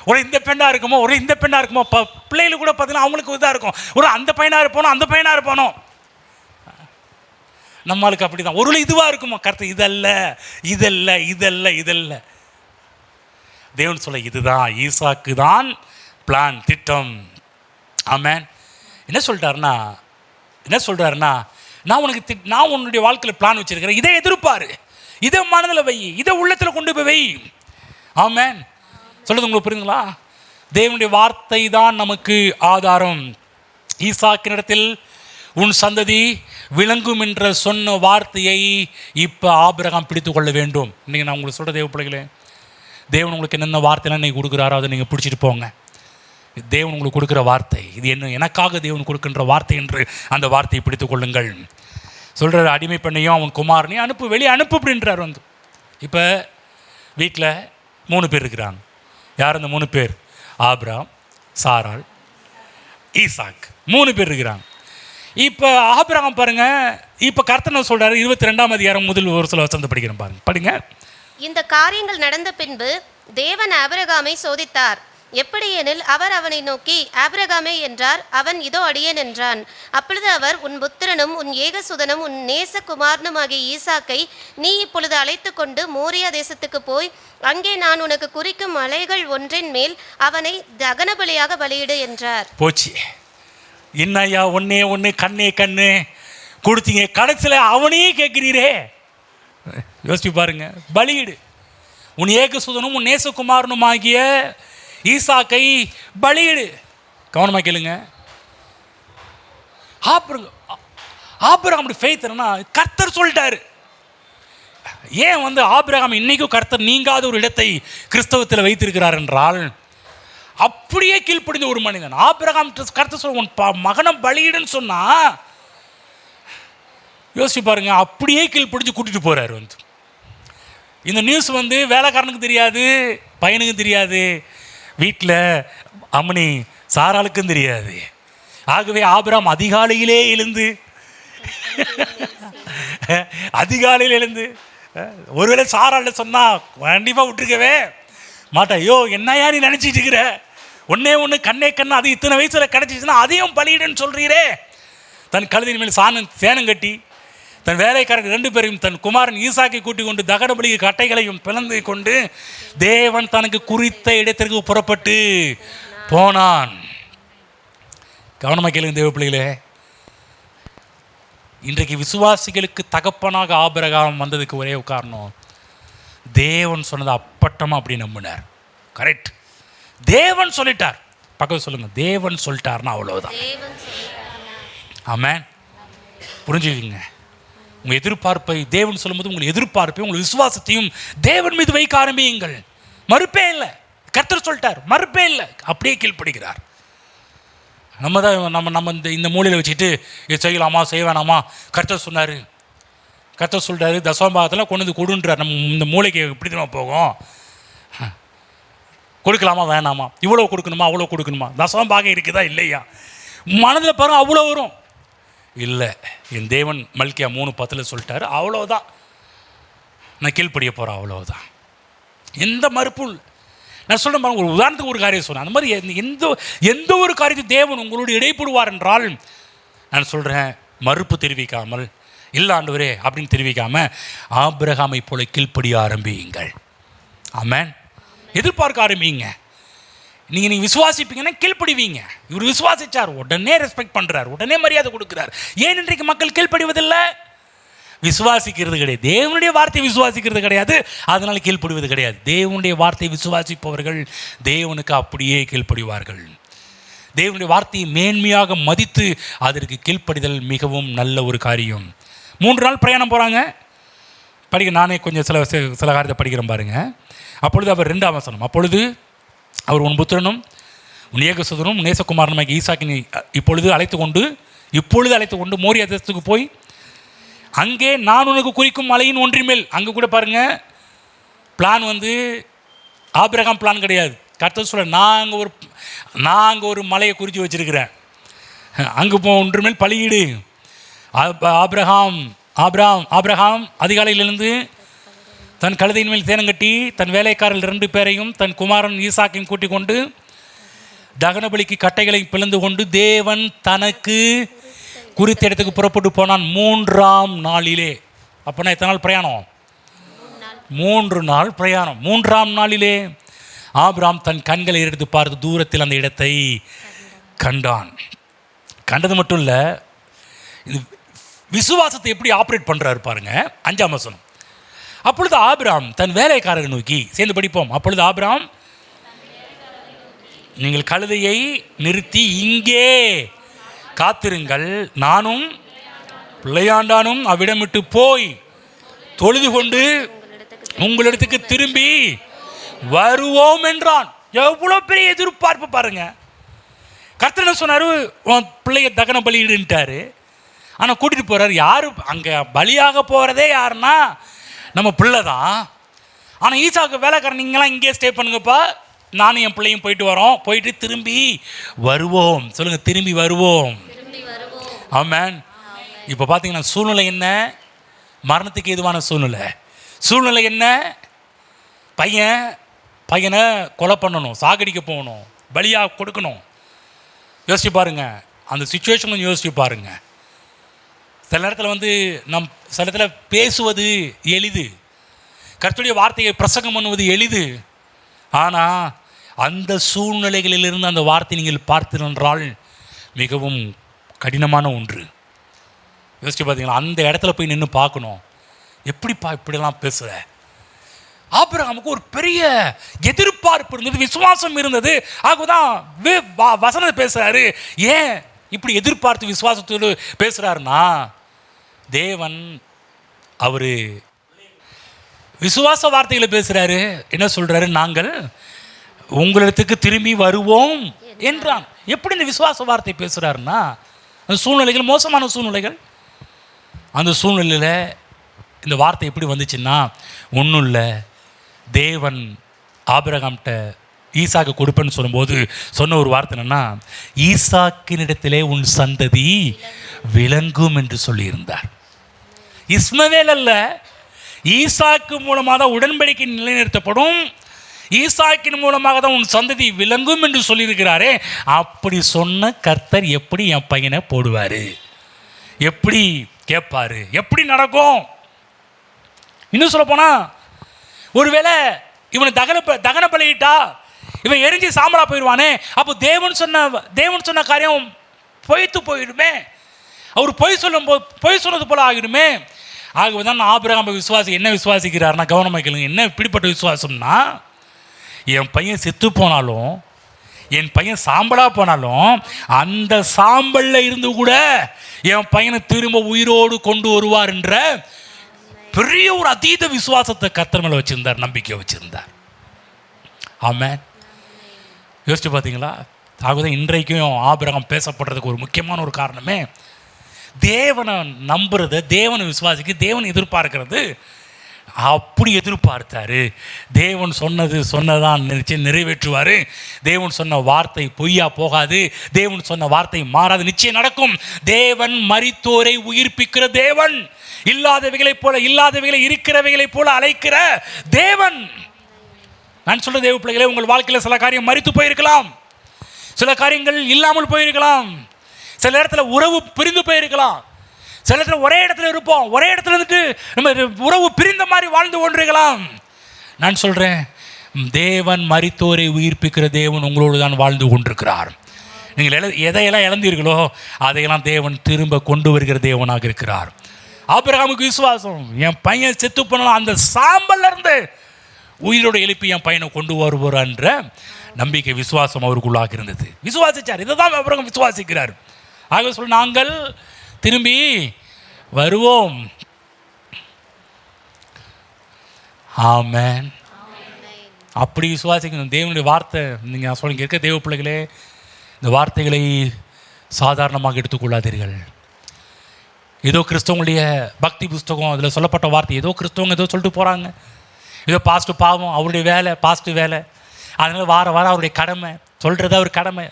ஒரு இந்த பெண்ணாக இருக்குமோ, ஒரு இந்த பெண்ணாக இருக்குமோ. பிள்ளைகளுக்கு கூட பார்த்தீங்கன்னா அவங்களுக்கு இதாக இருக்கும், ஒரு அந்த பையனாக இருப்பானோ, அந்த பையனாக இருப்பானோ. நம்மளுக்கு அப்படி தான், ஒரு இதுவாக இருக்குமோ. கருத்து இதல்ல. தேவன் சொல்ல, இதுதான் ஈசாக்கு தான் பிளான், திட்டம். ஆமென். என்ன சொல்கிறாருன்னா, நான் உன்னுடைய வாழ்க்கையில் பிளான் வச்சிருக்கிறேன், இதை எதிர்ப்பாரு, இதை மனதில் வை, இதை உள்ளத்தில் கொண்டு போய் வை. ஆமென். சொல்லுது உங்களுக்கு புரியுதுங்களா? தேவனுடைய வார்த்தை தான் நமக்கு ஆதாரம். ஈசாக்கினிடத்தில் உன் சந்ததி விளங்கும் என்ற சொன்ன வார்த்தையை இப்போ ஆபிரகாம் பிடித்து கொள்ள வேண்டும். இன்றைக்கி நான் உங்களுக்கு சொல்கிற தேவ பிள்ளைகளே, தேவன் உங்களுக்கு என்னென்ன வார்த்தையெல்லாம் இன்றைக்கி கொடுக்குறாரோ அதை நீங்கள் பிடிச்சிட்டு போங்க. தேவன் உங்களுக்கு கொடுக்குற வார்த்தை இது என்ன, எனக்காக தேவன் கொடுக்கின்ற வார்த்தை என்று அந்த வார்த்தையை பிடித்து கொள்ளுங்கள். சொல்கிற அடிமை பெண்ணையும் அவன் குமாரனையும் அனுப்பு, வெளியே அனுப்பு அப்படின்றார். வந்து இப்போ வீட்டில் 3 பேர் இருக்கிறாங்க. யார் அந்த 3 பேர்? ஆபிரகாம், சாராள், ஈசாக், 3 பேர் இருக்கிறாங்க. இப்போ ஆபிரகாம் பாருங்க, இப்போ கர்த்தர் சொல்கிறாரு 22ஆம் அதிகாரம் முதல் ஒரு சில வசனத்தை படிக்கிறேன் பாருங்க, படிங்க. இந்த காரியங்கள் நடந்த பின்பு தேவன் ஆபிரகாமை சோதித்தார். எப்படியெனில் அவர் அவனை நோக்கி, ஆபிரகாமே என்றார். அவன், இதோ அடியேன் என்றான். அப்பொழுது அவர், உன் புத்திரனும் உன் ஏகசுதனும் உன் நேசகுமாரனுமாகிய ஈசாக்கை நீ இப்பொழுது அழைத்து கொண்டு மோரியா தேசத்துக்கு போய் அங்கே நான் உனக்கு குறிக்கும் மலைகள் ஒன்றின் மேல் அவனை தகன பலியாக பலியிடு என்றார். போச்சு. என்னையா ஒன்னே ஒன்று கண்ணே கண்ணு கொடுத்தீங்க, கடைசியில் அவனையே கேட்குறீரே. யோசிச்சு பாருங்க. பலியிடு, உன் ஏகசுதனும் உன் நேசகுமாரனும் ஆகிய ஈசாக்கை பலியிடு. கவனமாக கேளுங்க. ஆபிரகாம் ஃபெய்த் என்னன்னா, கர்த்தர் சொல்லிட்டாரு. ஏன் வந்து ஆபிரகாம் இன்னைக்கும் கர்த்தர் நீங்காத ஒரு இடத்தை கிறிஸ்தவத்தில் வைத்திருக்கிறார் என்றால், அப்படியே கீழ்ப்படிந்த ஒரு மனிதன். ஆபிரகாம் கர்த்தர் சொல்ல, உன் மகனை பலியிடுன்னு சொன்னா யோசிச்சு பாருங்க. அப்படியே கீழ்ப்படிஞ்சு கூட்டிட்டு போறாரு. வந்து இந்த நியூஸ் வந்து வேலைக்காரனுக்கு தெரியாது, பையனுக்கும் தெரியாது, வீட்டில் அம்மனி சாராளுக்கும் தெரியாது. ஆகவே ஆபிரகாம் அதிகாலையிலே எழுந்து ஒருவேளை சாராள் சொன்னா கண்டிப்பாக விட்டுருக்கவே மாட்டா. ஐயோ என்னையா நீ நினச்சிட்டு இருக்கிற, ஒன்னே ஒன்று கண்ணே கண்ணு, அது இத்தனை வயசில் கிடச்சிச்சுன்னா அதையும் பலியிடுன்னு சொல்கிறீரே. தன் கழுதின் மேல் சேனம் கட்டி தன் வேலைக்காரர் 2 பேரையும் தன் குமாரன் ஈசாக்கை கூட்டிக் கொண்டு தகன பலிக்கு கட்டைகளையும் பிளந்து கொண்டு தேவன் தனக்கு குறித்த இடத்திற்கு புறப்பட்டு போனான். கவனமாக கேளுங்க தேவ பிள்ளைகளே. இன்றைக்கு விசுவாசிகளுக்கு தகப்பனாக ஆபிரகாம் வந்ததுக்கு ஒரே காரணம், தேவன் சொன்னதை அப்பட்டமாக அப்படி நம்பினார். கரெக்ட், தேவன் சொல்லிட்டார். பக்கத்து சொல்லுங்க, தேவன் சொல்லிட்டார்னா அவ்வளவுதான். ஆமென். புரிஞ்சுக்கிங்க. உங்கள் எதிர்பார்ப்பை தேவன் சொல்லும்போது உங்கள் எதிர்பார்ப்பை உங்கள் விசுவாசத்தையும் தேவன் மீது வைக்க ஆரம்பியுங்கள். மறுப்பே இல்லை. கர்த்தர் சொல்லிட்டார், மறுப்பே இல்லை, அப்படியே கீழ்ப்படுகிறார். நம்ம தான் நம்ம இந்த மூலையில் வச்சுட்டு இது செய்யலாமா செய்ய வேணாமா, கர்த்தர் சொன்னார், கர்த்தர் சொல்கிறாரு தசமபாகத்தில் கொண்டு வந்து கொடுன்றார். நம்ம இந்த மூளைக்கு எப்படி தான் போகும், கொடுக்கலாமா வேணாமா, இவ்வளோ கொடுக்கணுமா அவ்வளோ கொடுக்கணுமா, தசமபாகம் இருக்குதா இல்லையா, மனதில் பாருங்க அவ்வளோ வரும். இல்லை, என் தேவன் மல்கியா 3:10 சொல்லிட்டாரு, அவ்வளோதான், நான் கீழ்ப்படிய போகிறேன், அவ்வளோதான். எந்த மறுப்பும். நான் சொல்கிறேன் பாருங்க, ஒரு உதாரணத்துக்கு ஒரு காரியம் சொன்னேன். அந்த மாதிரி எந்த ஒரு காரியத்தை தேவன் உங்களோடு இடைப்படுவார் என்றால், நான் சொல்கிறேன், மறுப்பு தெரிவிக்காமல், இல்லை ஆண்டவரே அப்படின்னு தெரிவிக்காமல் ஆபிரகாமை போல கீழ்ப்படிய ஆரம்பியுங்கள். ஆமென். எதிர்பார்க்க ஆரம்பிங்க. நீங்கள் விசுவாசிப்பீங்கன்னா கீழ்ப்படிவீங்க. இவர் விசுவாசிச்சார், உடனே ரெஸ்பெக்ட் பண்ணுறார், உடனே மரியாதை கொடுக்குறார். ஏன் இன்றைக்கு மக்கள் கீழ்ப்படிவதில்லை? விசுவாசிக்கிறது கிடையாது, தேவனுடைய வார்த்தையை விசுவாசிக்கிறது கிடையாது, அதனால் கீழ்ப்படிவது கிடையாது. தேவனுடைய வார்த்தையை விசுவாசிப்பவர்கள் தேவனுக்கு அப்படியே கீழ்ப்படிவார்கள். தேவனுடைய வார்த்தையை மேன்மையாக மதித்து அதற்கு கீழ்ப்படிதல் மிகவும் நல்ல ஒரு காரியம். 3 நாள் பிரயாணம் போகிறாங்க. படிக்க நானே கொஞ்சம் சில காரியத்தை படிக்கிறேன் பாருங்க. அப்பொழுது அவர் 2ஆம் வசனம், அப்பொழுது அவர் உன் புத்திரனும் உன் ஏகசுதனும் நேசகுமாரனுமாகிய ஈசாக்கினை இப்பொழுது அழைத்து கொண்டு மோரியா தேசத்துக்கு போய் அங்கே நான் உனக்கு குறிக்கும் மலையின் ஒன்றின் மேல், அங்கே கூட பாருங்க பிளான் வந்து ஆபிரகாம் பிளான் கிடையாது. கர்த்தர் சொல்ல, நான் அங்கே ஒரு மலையை குறித்து வச்சிருக்கிறேன், அங்கே ஒன்று மேல் பலியிடு. ஆபிரகாம் அதிகாலையிலிருந்து தன் கழுதையின் மேல் சேனம் கட்டி தன் வேலைக்காரர்கள் 2 பேரையும் தன் குமாரன் ஈசாக்கையும் கூட்டிக் கொண்டு தகனபலிக்கு கட்டைகளை பிளந்து கொண்டு தேவன் தனக்கு குறித்த இடத்துக்கு புறப்பட்டு போனான் 3ஆம் நாளிலே. அப்போனா எத்தனை நாள் பிரயாணம்? 3 நாள் பிரயாணம். 3ஆம் நாளிலே ஆபிரகாம் தன் கண்களை எடுத்து பார்த்து தூரத்தில் அந்த இடத்தை கண்டான். கண்டது மட்டும் இல்லை, விசுவாசத்தை எப்படி ஆப்ரேட் பண்ணுறாரு பாருங்க. 5ஆம் வசனம், அப்பொழுது ஆபிரகாம் தன் வேலைக்காரரை நோக்கி, சேர்ந்து படிப்போம். அப்பொழுது ஆபிரகாம், நீங்கள் கழுதையை நிறுத்தி இங்கே காத்திருங்கள், நானும் பிள்ளையாண்டானும் அவ்விடம் விட்டு போய் தொழுது கொண்டு உங்களிடத்துக்கு திரும்பி வருவோம் என்றான். எவ்வளோ பெரிய எதிர்பார்ப்பு பாருங்க. கர்த்தர் என்ன சொன்னார்? உன் பிள்ளைய தகன பலியிடுன்ட்டாரு. ஆனால் கூட்டிகிட்டு போகிறார். யார் அங்கே பலியாக போகிறதே யாருன்னா நம்ம பிள்ளை தான். ஆனால் ஈசாவுக்கு வேலைக்காரன், நீங்களாம் இங்கேயே ஸ்டே பண்ணுங்கப்பா, நானும் என் பிள்ளையும் போயிட்டு வரோம், போயிட்டு திரும்பி வருவோம். சொல்லுங்கள், திரும்பி வருவோம். ஆமென். இப்போ பார்த்தீங்கன்னா சூழ்நிலை என்ன? மரணத்துக்கு எதுவான சூழ்நிலை. சூழ்நிலை என்ன? பையனை கொலை பண்ணணும், சாகடிக்க போகணும், பலியாக கொடுக்கணும். யோசிச்சு பாருங்க, அந்த சுச்சுவேஷன் கொஞ்சம் யோசிச்சு பாருங்க. சில நேரத்தில் சில நேரத்தில் பேசுவது எளிது, கர்த்தருடைய வார்த்தையை பிரசங்கம் பண்ணுவது எளிது. ஆனால் அந்த சூழ்நிலைகளிலிருந்து அந்த வார்த்தை நீங்கள் பார்த்தீர்கள் மிகவும் கடினமான ஒன்று. யோசிச்சு பார்த்தீங்களா? அந்த இடத்துல போய் நின்று பார்க்கணும், எப்படிப்பா இப்படிலாம் பேசுகிற. ஆபிரகாமுக்கு ஒரு பெரிய எதிர்பார்ப்பு இருந்தது, விசுவாசம் இருந்தது. ஆகதான் வசனத்தை பேசுகிறாரு. ஏன் இப்படி எதிர்பார்த்து விசுவாசத்தோடு பேசுகிறாருன்னா, தேவன் அவர் விசுவாச வார்த்தைகளை பேசுகிறாரு. என்ன சொல்கிறாரு? நாங்கள் உங்களிடத்துக்கு திரும்பி வருவோம் என்றான். எப்படி இந்த விசுவாச வார்த்தை பேசுகிறாருன்னா, அந்த சூழ்நிலைகள் மோசமான சூழ்நிலைகள். அந்த சூழ்நிலையில் இந்த வார்த்தை எப்படி வந்துச்சுன்னா, ஒன்றும் இல்லை, தேவன் ஆபிரகாம்கிட்ட ஈசாக்கு கொடுப்பேன்னு சொல்லும்போது சொன்ன ஒரு வார்த்தை என்னன்னா, ஈசாக்கினிடத்திலே உன் சந்ததி விளங்கும் என்று சொல்லியிருந்தார். இஸ்மவேல் அல்ல, ஈசாக்கு மூலமாக தான் உடன்படிக்கை நிலைநிறுத்தப்படும், ஈசாக்கின் மூலமாக தான் உன் சந்ததி விளங்கும் என்று சொல்லியிருக்கிறாரே. அப்படி சொன்ன கர்த்தர் எப்படி என் பையனை போடுவார்? எப்படி கேட்பாரு? எப்படி நடக்கும்? இன்னும் சொல்ல போனா, ஒருவேளை இவனை தகன பலியிட்டா இவன் எரிஞ்சு சாம்பலா போயிடுவானே. அப்போ தேவன் சொன்ன காரியம் பொய்த்து போயிடுமே. அவர் பொய் சொன்னது போல ஆகிடுமே. ஆகவேதான் ஆபிரகாம் என்ன விசுவாசிக்கிறார்னா, கவனமாக கேளுங்க, என்ன இப்படிப்பட்ட விசுவாசம்னா, என் பையன் செத்து போனாலும், என் பையன் சாம்பலா போனாலும், அந்த சாம்பல்ல இருந்து கூட என் பையனை திரும்ப உயிரோடு கொண்டு வருவார் என்ற பெரிய ஒரு அதீத விசுவாசத்தை கர்த்தர் மேல வச்சிருந்தார், நம்பிக்கை வச்சிருந்தார். ஆமென். யோசிச்சு பார்த்தீங்களா? ஆகதான் இன்றைக்கும் ஆபிரகாம் பேசப்படுறதுக்கு ஒரு முக்கியமான ஒரு காரணமே, தேவனை நம்புறது, தேவனை விசுவாசிக்க, தேவனை எதிர்பார்க்கிறது. அப்படி எதிர்பார்த்தாரு. தேவன் சொன்னதான் நிச்சயம் நிறைவேற்றுவார். தேவன் சொன்ன வார்த்தை பொய்யா போகாது. தேவன் சொன்ன வார்த்தை மாறாது, நிச்சயம் நடக்கும். தேவன் மரித்தோரை உயிர்ப்பிக்கிற தேவன், இல்லாதவைகளை இருக்கிறவைகளைப் போல அழைக்கிற தேவன். நான் சொல்ற தேவ பிள்ளைகளே, உங்கள் வாழ்க்கையில் சில காரியம் மரித்து போயிருக்கலாம், சில காரியங்கள் இல்லாமல் போயிருக்கலாம், சில நேரத்தில் உறவு பிரிந்து போயிருக்கலாம், சில நேரத்தில் ஒரே இடத்துல இருப்போம், ஒரே இடத்துல இருந்துட்டு நம்ம உறவு பிரிந்த மாதிரி வாழ்ந்து கொண்டிருக்கலாம். நான் சொல்கிறேன், தேவன் மரித்தோரை உயிர்ப்பிக்கிற தேவன் உங்களோடு தான் வாழ்ந்து கொண்டிருக்கிறார். நீங்கள் எதையெல்லாம் இழந்தீர்களோ அதையெல்லாம் தேவன் திரும்ப கொண்டு வருகிற தேவனாக இருக்கிறார். ஆபிரகாமுக்கு விசுவாசம், என் பையன் செத்து போனாலும் அந்த சாம்பல்ல இருந்து உயிரோடு எழுப்பி என் பையனை கொண்டு வருவார்ன்ற நம்பிக்கை, விசுவாசம் அவருக்குள்ளாக இருந்தது. விசுவாசிச்சார். இதை தான் ஆபிரகாம் விசுவாசிக்கிறார். ஆக சொல்ல, நாங்கள் திரும்பி வருவோம். ஆமென். அப்படி விசுவாசிக்கணும். தேவனுடைய வார்த்தை, நீங்கள் சொல்லுங்க இருக்க தேவ பிள்ளைகளே, இந்த வார்த்தைகளை சாதாரணமாக எடுத்துக்கொள்ளாதீர்கள். ஏதோ கிறிஸ்தவங்களுடைய பக்தி புஸ்தகம், அதில் சொல்லப்பட்ட வார்த்தை, ஏதோ கிறிஸ்தவங்க ஏதோ சொல்லிட்டு போகிறாங்க, ஏதோ பாஸ்ட்டு பாவம், அவருடைய வேலை, பாஸ்ட்டு வேலை, அதனால் வார அவருடைய கடமை சொல்கிறது அவர் கடமை.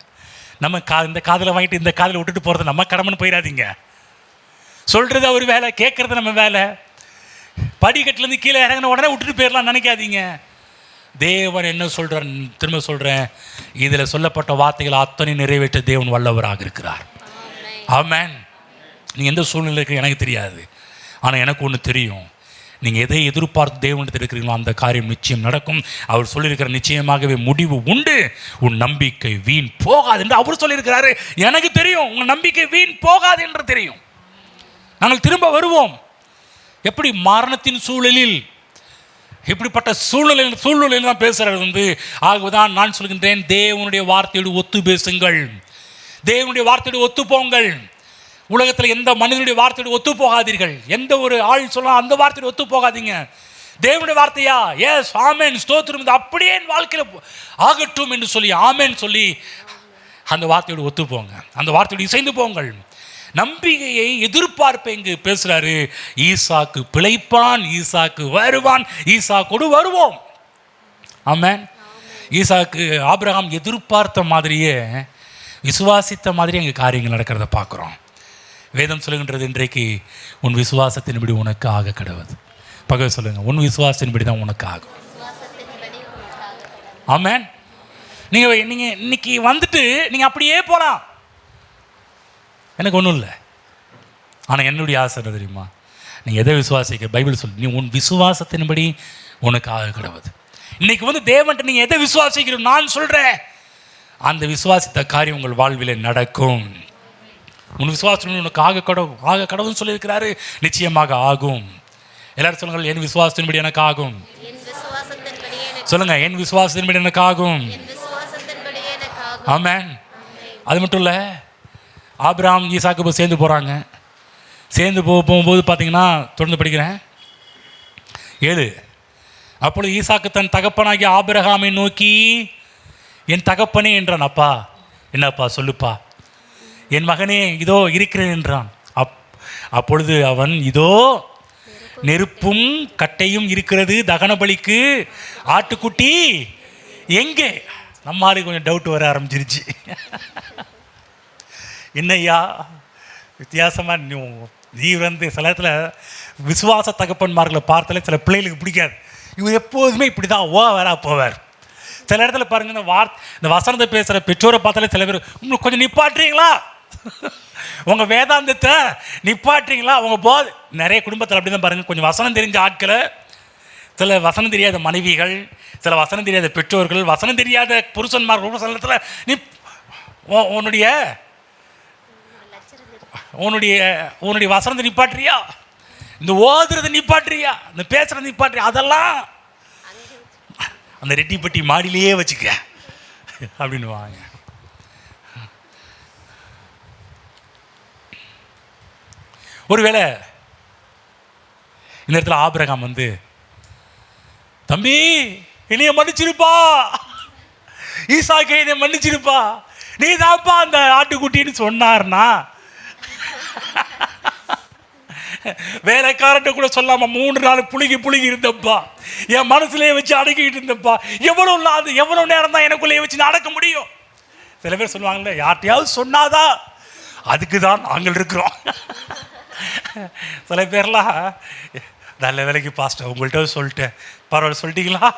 நம்ம இந்த காதில் வாங்கிட்டு இந்த காதில் விட்டுட்டு போகிறது நம்ம கடமைன்னு போயிடாதீங்க. சொல்கிறது அவர் வேலை, கேட்குறது நம்ம வேலை. படிக்கட்டிலேருந்து கீழே இறங்கின உடனே விட்டுட்டு போயிடலாம் நினைக்காதீங்க. தேவன் என்ன சொல்கிறார், திரும்ப சொல்கிறேன், இதில் சொல்லப்பட்ட வார்த்தைகள் அத்தனை நிறைவேற்ற தேவன் வல்லவராக இருக்கிறார். ஆமென். நீங்கள் எந்த சூழ்நிலை இருக்கு எனக்கு தெரியாது, ஆனால் எனக்கு ஒன்று தெரியும், நீங்கள் எதை எதிர்பார்த்து தேவனிடத்தில் இருக்கிறீங்களோ அந்த காரியம் நிச்சயம் நடக்கும். அவர் சொல்லியிருக்கிற நிச்சயமாகவே முடிவு உண்டு, உன் நம்பிக்கை வீண் போகாது என்று அவர் சொல்லியிருக்கிறாரு. எனக்கு தெரியும் உங்கள் நம்பிக்கை வீண் போகாது என்று தெரியும். நாங்கள் திரும்ப வருவோம். எப்படி மரணத்தின் சூழலில், இப்படிப்பட்ட சூழ்நிலையில் தான் பேசுகிறது ஆகதான் நான் சொல்கின்றேன், தேவனுடைய வார்த்தையோடு ஒத்து பேசுங்கள். தேவனுடைய வார்த்தையோடு ஒத்துப்போங்கள். உலகத்தில் எந்த மனிதனுடைய வார்த்தையோடு ஒத்து போகாதீர்கள். எந்த ஒரு ஆள் சொல்லலாம் அந்த வார்த்தையோடு ஒத்து போகாதீங்க. தேவனுடைய வார்த்தையா, எஸ் ஆமேன் ஸ்தோத்திரம், அப்படியே என் வாழ்க்கையில் ஆகட்டும் என்று சொல்லி ஆமேன் சொல்லி அந்த வார்த்தையோடு ஒத்து போங்க. அந்த வார்த்தையோடு இசைந்து போங்கள். நம்பிக்கையை எதிர்பார்ப்பை இங்கு பேசுறாரு. ஈசாக்கு பிழைப்பான், ஈசாக்கு வருவான், ஈசாக்கோடு வருவோம். ஆமென். ஈசாக்கு ஆபிரகாம் எதிர்பார்த்த மாதிரியே விசுவாசித்த மாதிரியே எங்கள் காரியங்கள் நடக்கிறத பார்க்குறோம். வேதம் சொல்லுகின்றது, இன்றைக்கு உன் விசுவாசத்தின்படி உனக்கு ஆக கடவுது. பகவத் சொல்லுங்க, உன் விசுவாசத்தின்படி தான் உனக்கு ஆகும். ஆமென். நீங்கள் இன்னைக்கு வந்துட்டு நீங்கள் அப்படியே போகலாம், எனக்கு ஒன்றும் இல்லை. ஆனால் என்னுடைய ஆசை என்ன தெரியுமா? நீங்கள் எதை விசுவாசிக்க பைபிள் சொல்லு, நீ உன் விசுவாசத்தின்படி உனக்கு ஆக கடவுது. இன்னைக்கு வந்து தேவன்ட்டு நீங்கள் எதை விசுவாசிக்கிறோம் நான் சொல்கிறேன், அந்த விசுவாசித்த காரியம் உங்கள் வாழ்வில் நடக்கும். உன் விசுவாசத்தின்படி உனக்கு ஆக கடவுள்னு சொல்லியிருக்கிறாரு. நிச்சயமாக ஆகும். எல்லாரும் சொல்லுங்கள், என் விசுவாசத்தின்படி எனக்கு ஆகும். சொல்லுங்க, என் விசுவாசத்தின்படி எனக்கு ஆகும். ஆமென். அது மட்டும் இல்லை, ஆபிரகாம் ஈசாக்கு சேர்ந்து போகிறாங்க. சேர்ந்து போகும்போது பார்த்தீங்கன்னா, தொடர்ந்து படிக்கிறேன் 7. அப்பொழுது ஈசாக்கு தன் தகப்பனாகிய ஆபிரகாமை நோக்கி, என் தகப்பனே என்றான். அப்பா, என்னப்பா சொல்லுப்பா. என் மகனே இதோ இருக்கிறேன் என்றான். அப்பொழுது அவன், இதோ நெருப்பும் கட்டையும் இருக்கிறது, தகன பலிக்கு ஆட்டுக்குட்டி எங்கே? நம்மளுக்கு கொஞ்சம் டவுட் வர ஆரம்பிச்சிருச்சு. என்னையா வித்தியாசமாக நீ வந்து சில இடத்துல விசுவாச தகப்பன்மார்களை பார்த்தாலே சில பிள்ளைகளுக்கு பிடிக்காது. இவர் எப்போதுமே இப்படி தான் வரா போவார். சில இடத்துல பாருங்கள், இந்த வசனத்தை பேசுகிற பெற்றோரை பார்த்தாலே சில பேர், உங்களுக்கு கொஞ்சம் நிப்பாட்டுறீங்களா, உங்கள் வேதாந்தத்தை நிப்பாட்டுறீங்களா, உங்கள் நிறைய குடும்பத்தில் அப்படி தான் பாருங்கள். கொஞ்சம் வசனம் தெரிஞ்ச ஆட்களை, சில வசனம் தெரியாத மனைவிகள், சில வசனம் தெரியாத பெற்றோர்கள், வசனம் தெரியாத புருஷன்மார், சில இடத்துல நீ உன்னுடைய வசனத்தை நிப்பாட்டுறியா, இந்த ஓதுறதை நிப்பாட்டுறியா, இந்த பேசுறதை நிப்பாட்டுறியா, அதெல்லாம் அந்த ரெட்டிப்பட்டி மாடியிலேயே வச்சுக்க அப்படின்னு வாங்க. ஒருவேளை இந்த இடத்துல ஆபிரகாம் வந்து, தம்பி என்னைய மன்னிச்சிருப்பா, ஈசாக்கை என்னை மன்னிச்சிருப்பா, நீ தான்ப்பா அந்த ஆட்டுக்குட்டின்னு சொன்னார்னா, வேலைக்காரன்ட்ட கூட சொல்லாம 3 நாள் புழுகி இருந்தப்பா, என் மனசுலேயே வச்சு அடக்கிட்டு இருந்தப்பா, எவ்வளோ நேரம் தான் எனக்குள்ளேயே வச்சு அடக்க முடியும்? சில பேர் சொல்லுவாங்கல்ல, யார்ட்டையாவது சொன்னாதான், அதுக்கு தான் நாங்கள் இருக்கிறோம். சில பேர்லாம், நல்ல வேலைக்கு பாஸ்டர் உங்கள்கிட்ட சொல்லிட்டேன், பரவாயில்ல சொல்லிட்டீங்களா?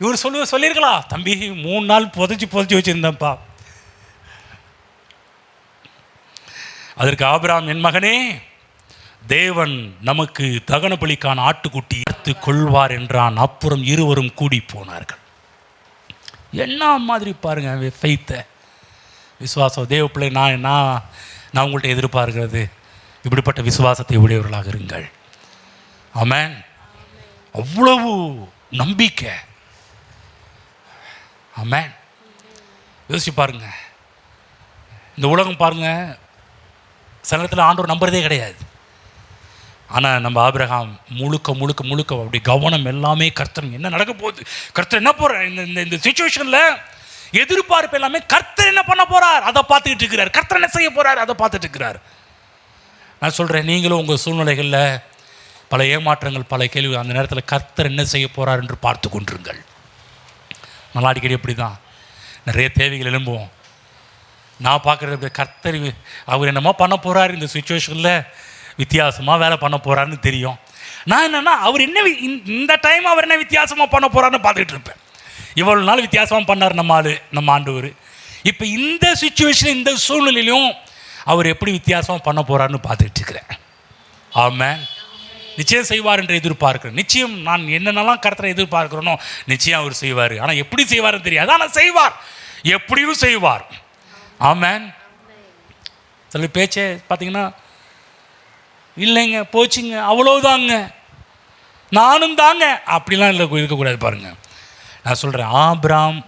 இவர் சொல்லியிருக்கலாம், தம்பி 3 நாள் புதைச்சி வச்சுருந்தேன்ப்பா. அதற்கு ஆபிரகாம், என் மகனே, தேவன் நமக்கு தகன பலிக்கான ஆட்டுக்குட்டி எடுத்து கொள்வார் என்றான். அப்புறம் இருவரும் கூடி போனார்கள். என்ன மாதிரி பாருங்க ஃபெய்த்தை, விசுவாசம். தேவ பிள்ளை, நான் உங்கள்கிட்ட எதிர்பார்க்கிறது, இப்படிப்பட்ட விசுவாசத்தை உடையவர்களாக இருங்கள். ஆமென். அவ்வளவு நம்பிக்கை. ஆமென். யோசிச்சு பாருங்க, இந்த உலகம் பாருங்க, சில நேரத்தில் ஆண்டவர் நம்புறதே கிடையாது. ஆனால் நம்ம ஆபிரகாம் முழுக்க அப்படி கவனம் எல்லாமே கர்த்தர் என்ன நடக்க போகுது, கர்த்தர் என்ன போகிறார், இந்த சிச்சுவேஷனில் எதிர்பார்ப்பு எல்லாமே கர்த்தர் என்ன பண்ண போகிறார் அதை பார்த்துக்கிட்டு இருக்கிறார். கர்த்தர் என்ன செய்ய போகிறார் அதை பார்த்துட்டு இருக்கிறார். நான் சொல்கிறேன், நீங்களும் உங்கள் சூழ்நிலைகளில் பல ஏமாற்றங்கள், பல கேள்வி, அந்த நேரத்தில் கர்த்தர் என்ன செய்ய போகிறார் என்று பார்த்து கொண்டிருங்கள். நல்லா அடிக்கடி அப்படி தான் நிறைய தேவைகள் எழும்புவோம். நான் பார்க்குறது, கர்த்தர் அவர் என்னமோ பண்ண போகிறார், இந்த சுச்சுவேஷனில் வித்தியாசமாக வேலை பண்ண போகிறாருன்னு தெரியும். நான் என்னென்னா, அவர் என்ன இந்த டைம் அவர் என்ன வித்தியாசமாக பண்ண போகிறாருன்னு பார்த்துக்கிட்டு இருப்பேன். இவ்வளோ நாள் வித்தியாசமாக பண்ணார் நம்ம ஆண்டவர். இப்போ இந்த சுச்சுவேஷன், இந்த சூழ்நிலையிலும் அவர் எப்படி வித்தியாசமாக பண்ண போகிறாருன்னு பார்த்துக்கிட்டு இருக்கிறேன். ஆமென். நிச்சயம் செய்வார் என்று எதிர்பார்க்கிறேன். நிச்சயம் நான் என்னென்னலாம் கர்த்தரை எதிர்பார்க்கிறேனோ நிச்சயம் அவர் செய்வார். ஆனால் எப்படி செய்வார்னு தெரியாது, ஆனால் செய்வார், எப்படியும் செய்வார். ஆமென். சில பேச்சே பார்த்தீங்கன்னா, இல்லைங்க போச்சுங்க அவ்வளோதாங்க நானும் தாங்க அப்படிலாம் இல்லை இருக்கக்கூடாது. பாருங்கள், நான் சொல்கிறேன், ஆபிரகாம்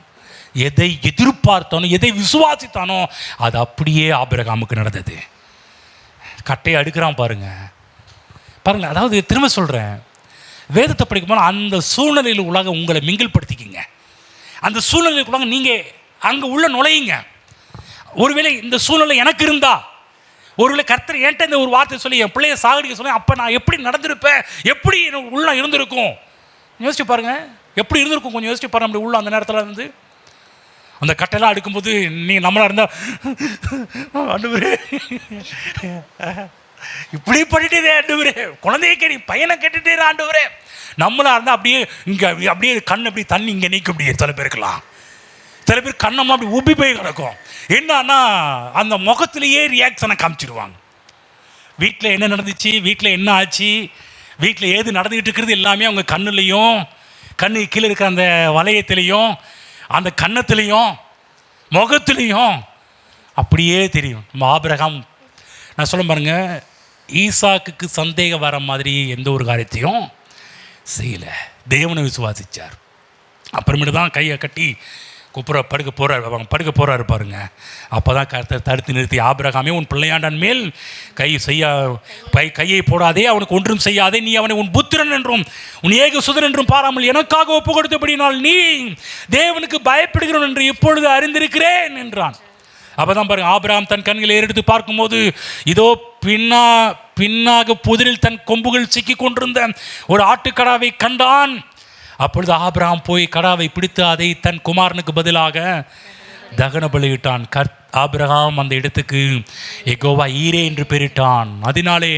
எதை எதிர்பார்த்தானோ, எதை விசுவாசித்தானோ அது அப்படியே ஆபிரகாமுக்கு நடந்தது. கட்டையை அடுக்கிறான் பாருங்க. அதாவது திரும்ப சொல்கிறேன், வேதத்தை படிக்கும்போது அந்த சூழ்நிலையில் உலக உங்களை மிங்கில்படுத்திக்கிங்க. அந்த சூழ்நிலைக்குள்ளாக நீங்கள் அங்கே உள்ள நுழையுங்க. ஒருவேளை இந்த சூழ்நிலை எனக்கு இருந்தா, ஒருவேளை கர்த்தர் என்கிட்ட இந்த ஒரு வார்த்தை சொல்லி என் பிள்ளைய சாகடிக்க சொல்லி, அப்போ நான் எப்படி நடந்திருப்பேன், எப்படி உள்ள இருந்திருக்கும் யோசிச்சு பாருங்க. எப்படி இருந்திருக்கும் கொஞ்சம் யோசிச்சு பாருங்க. அப்படி உள்ள அந்த நேரத்தில் இருந்து அந்த கட்டையெல்லாம் அடுக்கும்போது நீங்கள் நம்மளா இருந்தால் ஆண்டவரே இப்படி பண்ணிட்டே ஆண்டவரே, குழந்தைய கேட்டு பையனை கேட்டுட்டே ஆண்டவரே. நம்மளா இருந்தால் அப்படியே இங்கே அப்படியே கண் அப்படி தண்ணி இங்கே நீக்க முடியாது. சில பேருக்கலாம், சில பேர் கண்ணம்மா அப்படி உப்பி போய் கிடக்கும். என்னன்னா அந்த முகத்திலேயே ரியாக்ஷனை காமிச்சிடுவாங்க. வீட்டில் என்ன நடந்துச்சு, வீட்டில் என்ன ஆச்சு, வீட்டில் ஏது நடந்துக்கிட்டு இருக்கிறது எல்லாமே அவங்க கண்ணுலேயும், கண்ணு கீழே இருக்கிற அந்த வளையத்திலையும், அந்த கன்னத்துலேயும், முகத்துலேயும் அப்படியே தெரியும். நம்ம ஆபிரகாம், நான் சொல்ல பாருங்க, ஈசாக்குக்கு சந்தேகம் வர மாதிரி எந்த ஒரு காரியத்தையும் செய்யலை. தேவனை விசுவாசித்தார். அப்புறமேட்டு தான் கையை கட்டி படுக்க போகிறார். அவங்க படுக்க போகிறாரு பாருங்க. அப்போ தான் கர்த்தர் தடுத்து நிறுத்தி, ஆபிரகாமே உன் பிள்ளையாண்டான் மேல் கையை போடாதே, அவனுக்கு ஒன்றும் செய்யாதே, நீ அவனை உன் புத்திரன் என்றும் உன் ஏக சுதன் என்றும் பாராமல் எனக்காக ஒப்பு கொடுத்தபடினால் நீ தேவனுக்கு பயப்படுகிறோம் என்று இப்பொழுது அறிந்திருக்கிறேன் என்றான். அப்போ தான் பாருங்க, ஆபிரகாம் தன் கண்களை ஏறெடுத்து பார்க்கும்போது இதோ பின்னாக புதிரில் தன் கொம்புகள் சிக்கி கொண்டிருந்த ஒரு ஆட்டுக்கடாவை கண்டான். அப்பொழுது ஆபிரகாம் போய் கடாவை பிடித்து அதை தன் குமாரனுக்கு பதிலாக தகன பலியிட்டான். ஆபிரகாம் அந்த இடத்துக்கு யெகோவா ஈரே என்று பெயரிட்டான். அதனாலே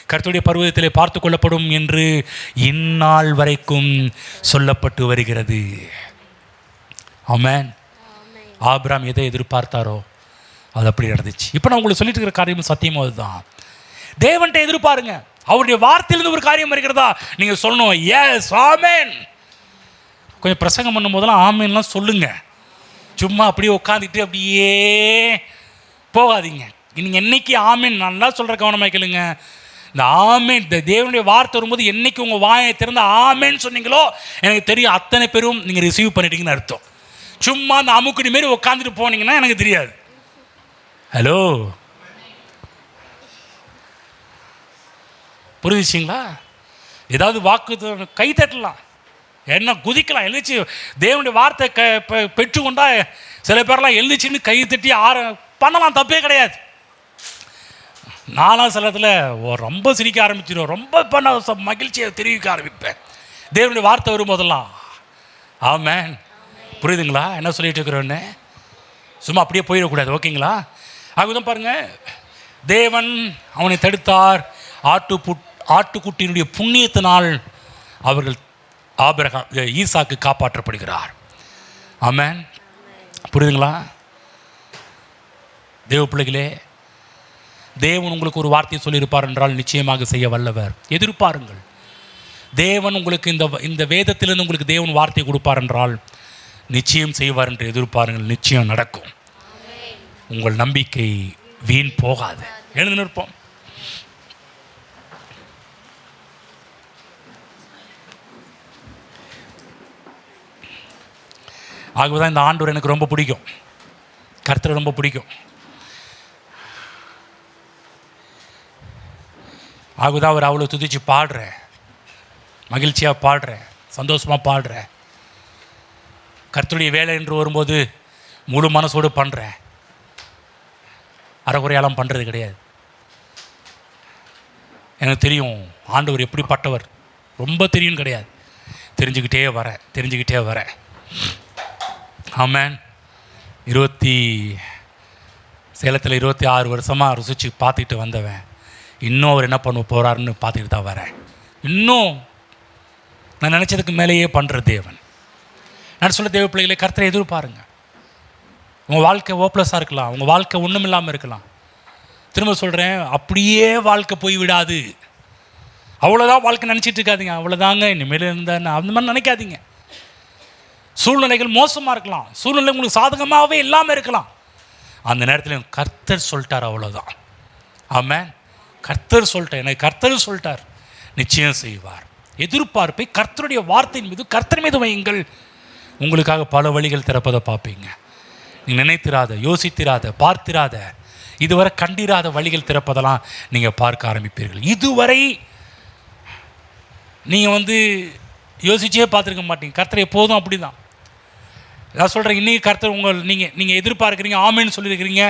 கர்த்தருடைய பர்வதத்திலே பார்த்து கொள்ளப்படும் என்று இந்நாள் வரைக்கும் சொல்லப்பட்டு வருகிறது. ஆமென். ஆபிரகாம் எதை எதிர்பார்த்தாரோ அது அப்படி நடந்துச்சு. இப்போ நான் உங்களுக்கு சொல்லிட்டு இருக்கிற காரியம் சத்தியமோ அதுதான். தேவன்கிட்ட எதிர்பாருங்க. அவருடைய வார்த்தையிலிருந்து ஒரு காரியம் இருக்கிறதா நீங்கள் சொல்லணும், எஸ் ஆமென். கொஞ்சம் பிரசங்கம் பண்ணும் போதெல்லாம் ஆமேன்லாம் சொல்லுங்க. சும்மா அப்படியே உட்காந்துட்டு அப்படியே போகாதீங்க. நீங்கள் என்னைக்கு ஆமேன் நல்லா சொல்கிற கவனமாக கேளுங்க. இந்த ஆமேன், இந்த தேவனுடைய வார்த்தை வரும்போது என்னைக்கு உங்கள் வாயை திறந்து ஆமேன்னு சொன்னீங்களோ எனக்கு தெரியும் அத்தனை பேரும் நீங்கள் ரிசீவ் பண்ணிட்டீங்கன்னு அர்த்தம். சும்மா அந்த அமுக்குடி மாரி உட்காந்துட்டு போனீங்கன்னா எனக்கு தெரியாது. ஹலோ, புரிஞ்சிச்சிங்களா? ஏதாவது வாக்கு கை தட்டலாம், என்ன குதிக்கலாம், எழுந்திரிச்சு தேவனுடைய வார்த்தை பெற்றுக்கொண்டா சில பேர்லாம் எழுந்திரிச்சின்னு கை தட்டி பண்ணலாம், தப்பே கிடையாது. நானும் சில இடத்துல ரொம்ப சிரிக்க ஆரம்பிச்சிடும், ரொம்ப பண்ண மகிழ்ச்சியை தெரிவிக்க ஆரம்பிப்பேன் தேவனுடைய வார்த்தை வரும்போதெல்லாம். ஆமென். புரியுதுங்களா என்ன சொல்லிட்டு இருக்கிறோன்னு? சும்மா அப்படியே போயிடக்கூடாது, ஓகேங்களா? அதுதான் பாருங்கள், தேவன் அவனை தடுத்தார். ஆட்டுக்குட்டியினுடைய புண்ணியத்தினால் அவர்கள் ஈசாக்கு காப்பாற்றப்படுகிறார். ஆமென். புரியுதுங்களா தேவ பிள்ளைகளே? தேவன் உங்களுக்கு ஒரு வார்த்தையை சொல்லியிருப்பார் என்றால் நிச்சயமாக செய்ய வல்லவர். எதிர்பாருங்கள். தேவன் உங்களுக்கு இந்த வேதத்திலிருந்து உங்களுக்கு தேவன் வார்த்தை கொடுப்பார் என்றால் நிச்சயம் செய்வார் என்று எதிர்பாருங்கள். நிச்சயம் நடக்கும். உங்கள் நம்பிக்கை வீண் போகாது. எழுந்து நிற்போம். ஆகவேதான் இந்த ஆண்டவர் எனக்கு ரொம்ப பிடிக்கும், கர்த்தரை ரொம்ப பிடிக்கும். ஆகவேதான் அவர் அவ்வளோ துதிச்சு பாடுறேன், மகிழ்ச்சியாக பாடுறேன், சந்தோஷமாக பாடுறேன். கர்த்தருடைய வேலை என்று வரும்போது முழு மனசோடு பண்ணுறேன், அறகுறையாலாம் பண்ணுறது கிடையாது. எனக்கு தெரியும் ஆண்டவர் எப்படிப்பட்டவர், ரொம்ப தெரியும் கிடையாது, தெரிஞ்சுக்கிட்டே வரேன். ஆமென். சேலத்தில் 26 வருஷமாக ருசிச்சு பார்த்துக்கிட்டு வந்தவன் இன்னும் அவர் என்ன பண்ண போகிறாருன்னு பார்த்துக்கிட்டு தான் வரேன். இன்னும் நான் நினச்சதுக்கு மேலேயே பண்ணுற தேவன். நான் சொல்ல தேவ பிள்ளைகளை, கர்த்தரை எதிர்பாருங்க. உங்கள் வாழ்க்கை ஓப்லஸாக இருக்கலாம், உங்கள் வாழ்க்கை ஒன்றும் இல்லாமல் இருக்கலாம். திரும்ப சொல்கிறேன், அப்படியே வாழ்க்கை போய் விடாது. அவ்வளோதான் வாழ்க்கை நினச்சிட்டு இருக்காதீங்க, அவ்வளோதாங்க இனிமேல் இருந்தால் அந்த மாதிரி நினைக்காதீங்க. சூழ்நிலைகள் மோசமாக இருக்கலாம், சூழ்நிலை உங்களுக்கு சாதகமாகவே இல்லாமல் இருக்கலாம். அந்த நேரத்தில் கர்த்தர் சொல்லிட்டார், அவ்வளோதான். ஆமென். கர்த்தர் சொல்லிட்டார், எனக்கு கர்த்தர் சொல்லிட்டார், நிச்சயம் செய்வார். எதிர்பார்ப்பை கர்த்தருடைய வார்த்தையின் மீது, கர்த்தர் மீது வையுங்கள், உங்களுக்காக பல வழிகள் திறப்பதை பார்ப்பீங்க. நீங்கள் நினைத்திராத, யோசித்திராத, பார்த்திராத, இதுவரை கண்டிராத வழிகள் திறப்பதெல்லாம் நீங்கள் பார்க்க ஆரம்பிப்பீர்கள். இதுவரை நீங்கள் யோசிச்சே பார்த்துருக்க மாட்டீங்க. கர்த்தர் எப்போதும் அப்படி தான். நான் சொல்கிறேன், இன்றைக்கி கர்த்தர் நீங்கள் எதிர்பார்க்குறீங்க, ஆமேன்னு சொல்லியிருக்கிறீங்க.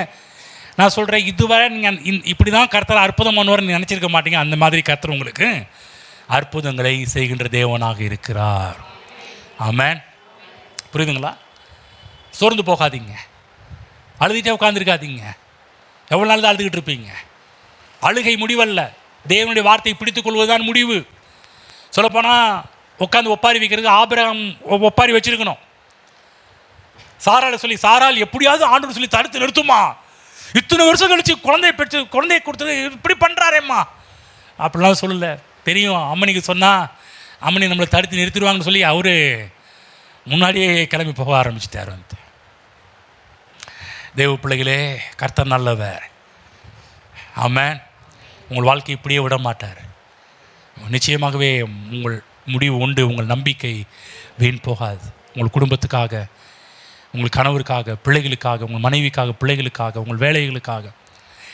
நான் சொல்கிறேன், இதுவரை நீங்கள் இப்படி தான் கர்த்தர் அற்புதம் பண்ணுவார்னு நினச்சிருக்க மாட்டீங்க. அந்த மாதிரி கர்த்தர் உங்களுக்கு அற்புதங்களை செய்கின்ற தேவனாக இருக்கிறார். ஆமென். புரியுதுங்களா? சோர்ந்து போகாதீங்க, அழுதுகிட்டே உட்காந்துருக்காதீங்க. எவ்வளோ நாள் தான் அழுதுகிட்டு இருப்பீங்க? அழுகை முடிவல்ல, தேவனுடைய வார்த்தையை பிடித்துக் கொள்வதுதான் முடிவு. சொல்லப்போனால் உட்காந்து ஒப்பாரி வைக்கிறது ஆபிரகாம் ஒப்பாரி வச்சிருக்கணும். சாராளை சொல்லி, சாராள் எப்படியாவது ஆண்டவர் சொல்லி தடுத்து நிறுத்துமா, இத்தனை வருஷம் கழிச்சு குழந்தையை கொடுத்தது இப்படி பண்ணுறாரேம்மா அப்படிலாம் சொல்லலை. தெரியும், அம்மனிக்கு சொன்னால் அம்மனி நம்மளை தடுத்து நிறுத்திடுவாங்கன்னு சொல்லி அவர் முன்னாடியே கிளம்பி போக ஆரம்பிச்சிட்டார். தேவ பிள்ளைகளே, கர்த்தர் நல்லவர். ஆமென். உங்கள் வாழ்க்கை இப்படியே விட மாட்டார். நிச்சயமாகவே உங்கள் முடிவு உண்டு. உங்கள் நம்பிக்கை வீண் போகாது. உங்கள் குடும்பத்துக்காக, உங்கள் கணவருக்காக, பிள்ளைகளுக்காக, உங்கள் மனைவிக்காக, பிள்ளைகளுக்காக, உங்கள் வேலைகளுக்காக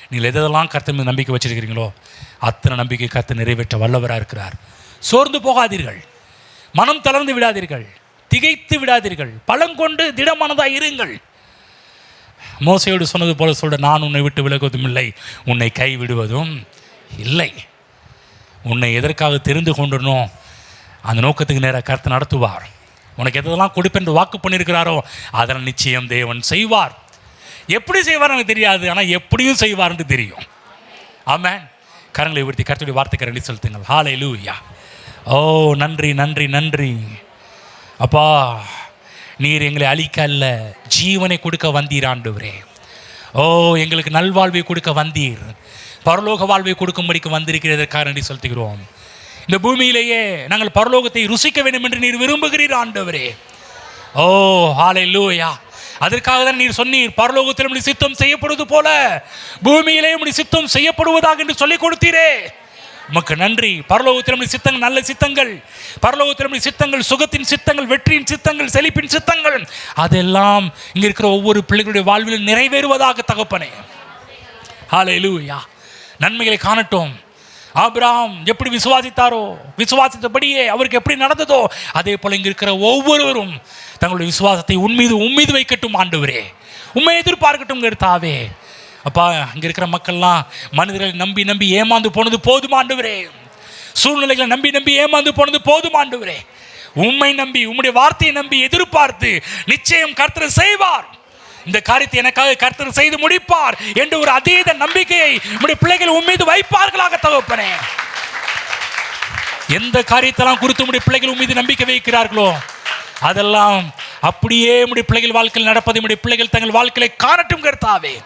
நீங்கள் எதெல்லாம் கர்த்தர் மீது நம்பிக்கை வச்சிருக்கிறீங்களோ அத்தனை நம்பிக்கை கர்த்தர் நிறைவேற்ற வல்லவராக இருக்கிறார். சோர்ந்து போகாதீர்கள், மனம் தளர்ந்து விடாதீர்கள், திகைத்து விடாதீர்கள், பலங்கொண்டு திடமானதாக இருங்கள். மோசையோடு சொன்னது போல சொல்ற, நான் உன்னை விட்டு விலகுவதும் இல்லை, உன்னை கை விடுவதும் இல்லை. உன்னை எதற்காக தெரிந்து கொண்டனோ அந்த நோக்கத்துக்கு நேராக கர்த்தர் நடத்துவார். உனக்கு எதெல்லாம் கொடுப்பென்று வாக்கு பண்ணியிருக்கிறாரோ அதனால் நிச்சயம் தேவன் செய்வார். எப்படி செய்வார் எனக்கு தெரியாது, ஆனால் எப்படியும் செய்வார்னு தெரியும். ஆமென். கரங்களை உயர்த்தி கர்த்தருடைய வார்த்தைக்கு நன்றி செலுத்துங்கள். ஹல்லேலூயா. ஓ நன்றி நன்றி நன்றி அப்பா. நீர் எங்களை அழிக்க அல்ல, ஜீவனை கொடுக்க வந்தீர் ஆண்டவரே. ஓ எங்களுக்கு நல்வாழ்வை கொடுக்க வந்தீர், பரலோக வாழ்வை கொடுக்கும்படிக்கு வந்திருக்கிறதற்காக நன்றி செலுத்துகிறோம். இந்த பூமியிலேயே நாங்கள் பரலோகத்தை ருசிக்க வேண்டும் என்று நீர் விரும்புகிறீர் ஆண்டவரே. ஓ ஹல்லேலூயா. அதற்காக தான் நீர் சொன்னீர், பரலோகத்தில் நம்முடைய சித்தம் செய்யப்படுவது போல பூமியிலே நம்முடைய சித்தம் செய்யப்படுவதாக என்று சொல்லிக் கொடுத்தீரே. உமக்கு நன்றி. பரலோகத்தில் நம்முடைய சித்தங்கள் நல்ல சித்தங்கள், பரலோகத்தில் நம்முடைய சித்தங்கள் சுகத்தின் சித்தங்கள், வெற்றியின் சித்தங்கள், செழிப்பின் சித்தங்கள், அதெல்லாம் இங்கே இருக்கிற ஒவ்வொரு பிள்ளைகளுடைய வாழ்வில் நிறைவேறுவதாக தகப்பனே. ஹல்லேலூயா. நன்மைகளை காணட்டும். ஆபிரகாம் எப்படி விசுவாசித்தாரோ, விசுவாசித்தபடியே அவருக்கு எப்படி நடந்ததோ அதே போல இங்கே இருக்கிற ஒவ்வொருவரும் தங்களுடைய விசுவாசத்தை உம்மீது வைக்கட்டும் ஆண்டவரே. உண்மை எதிர்பார்க்கட்டும் கர்த்தாவே. அப்பா, இங்கே இருக்கிற மக்கள்லாம் மனிதர்களை நம்பி நம்பி ஏமாந்து போனது போதும் ஆண்டவரே. சூழ்நிலைகளை நம்பி நம்பி ஏமாந்து போனது போதும் ஆண்டவரே. உம்மை நம்பி, உம்முடைய வார்த்தையை நம்பி எதிர்பார்த்து நிச்சயம் கர்த்தர் செய்வார். இந்த காரியத்தை எனக்காக கர்த்தர் செய்து முடிப்பார் என்ற ஒரு அதீத நம்பிக்கையை நம்முடைய பிள்ளைகள் உம்மீது வைப்பார்களாக தகப்பனே. எந்த காரியத்தெல்லாம் குறித்து நம்முடைய பிள்ளைகள் உம்மீது நம்பிக்கை வைக்கிறார்களோ அதெல்லாம் அப்படியே நம்முடைய பிள்ளைகள் வாழ்க்கையில் நடப்பதை நம்முடைய பிள்ளைகள் தங்கள் வாழ்க்கையை காணட்டும் கர்த்தாவே.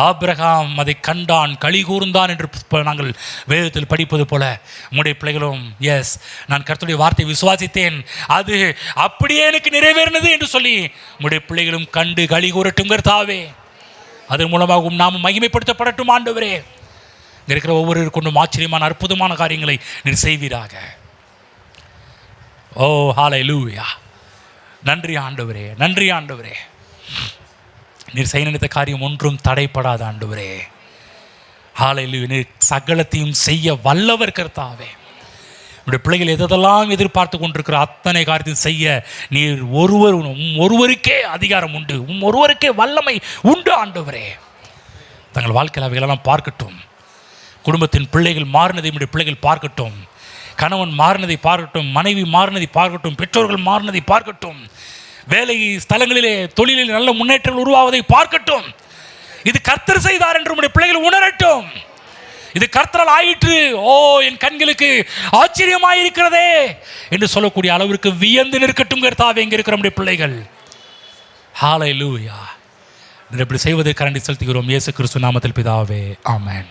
ஆபிரகாம் அதை கண்டான், களி கூர்ந்தான் என்று நாங்கள் வேதத்தில் படிப்பது போல உம்முடைய பிள்ளைகளும் எஸ், நான் கர்த்தருடைய வார்த்தை விசுவாசித்தேன், அது அப்படியே எனக்கு நிறைவேறினது என்று சொல்லி உம்முடைய பிள்ளைகளும் கண்டு களி கூறட்டும் கர்த்தாவே. அதன் மூலமாக நாமும் மகிமைப்படுத்தப்படட்டும் ஆண்டவரே. இங்கே இருக்கிற ஒவ்வொரு கொண்டும் ஆச்சரியமான அற்புதமான காரியங்களை நீர் செய்வீராக. ஓ ஹல்லேலூயா. நன்றி ஆண்டவரே, நன்றி ஆண்டவரே. நீர் செய்ய நினைத்த காரியம் ஒன்றும் தடைப்படாத ஆண்டவரே. ஹல்லேலூயா. நீர் சகலத்தையும் செய்ய வல்லவர் கர்த்தாவே. நம்முடைய பிள்ளைகள் எதெல்லாம் எதிர்பார்த்து கொண்டிருக்கிற அத்தனை காரியத்தையும் செய்ய நீர் ஒருவருக்கே அதிகாரம் உண்டு, ஒருவருக்கே வல்லமை உண்டு ஆண்டவரே. தங்கள் வாழ்க்கையில் அவைகளெல்லாம் பார்க்கட்டும். குடும்பத்தின் பிள்ளைகள் மாறினதை நம்முடைய பிள்ளைகள் பார்க்கட்டும். கணவன் மாறினதை பார்க்கட்டும், மனைவி மாறினதை பார்க்கட்டும், பெற்றோர்கள் மாறினதை பார்க்கட்டும், வேலை ஸ்தலங்களிலே தொழிலில் நல்ல முன்னேற்றங்கள் உருவாவதை பார்க்கட்டும். இது கர்த்தர் செய்தார் என்று நம்முடைய பிள்ளைகள் உணரட்டும். இது கர்த்தரால் ஆயிற்று, ஓ என் கண்களுக்கு ஆச்சரியமாயிருக்கிறதே என்று சொல்லக்கூடிய அளவிற்கு வியந்து நிற்கட்டும் கர்த்தாவே எங்கே இருக்கிற நம்முடைய பிள்ளைகள். ஹல்லேலூயா. இப்படி செய்வதற்கு நன்றி செலுத்துகிறோம் இயேசு கிறிஸ்து நாமத்தில் பிதாவே. ஆமென்.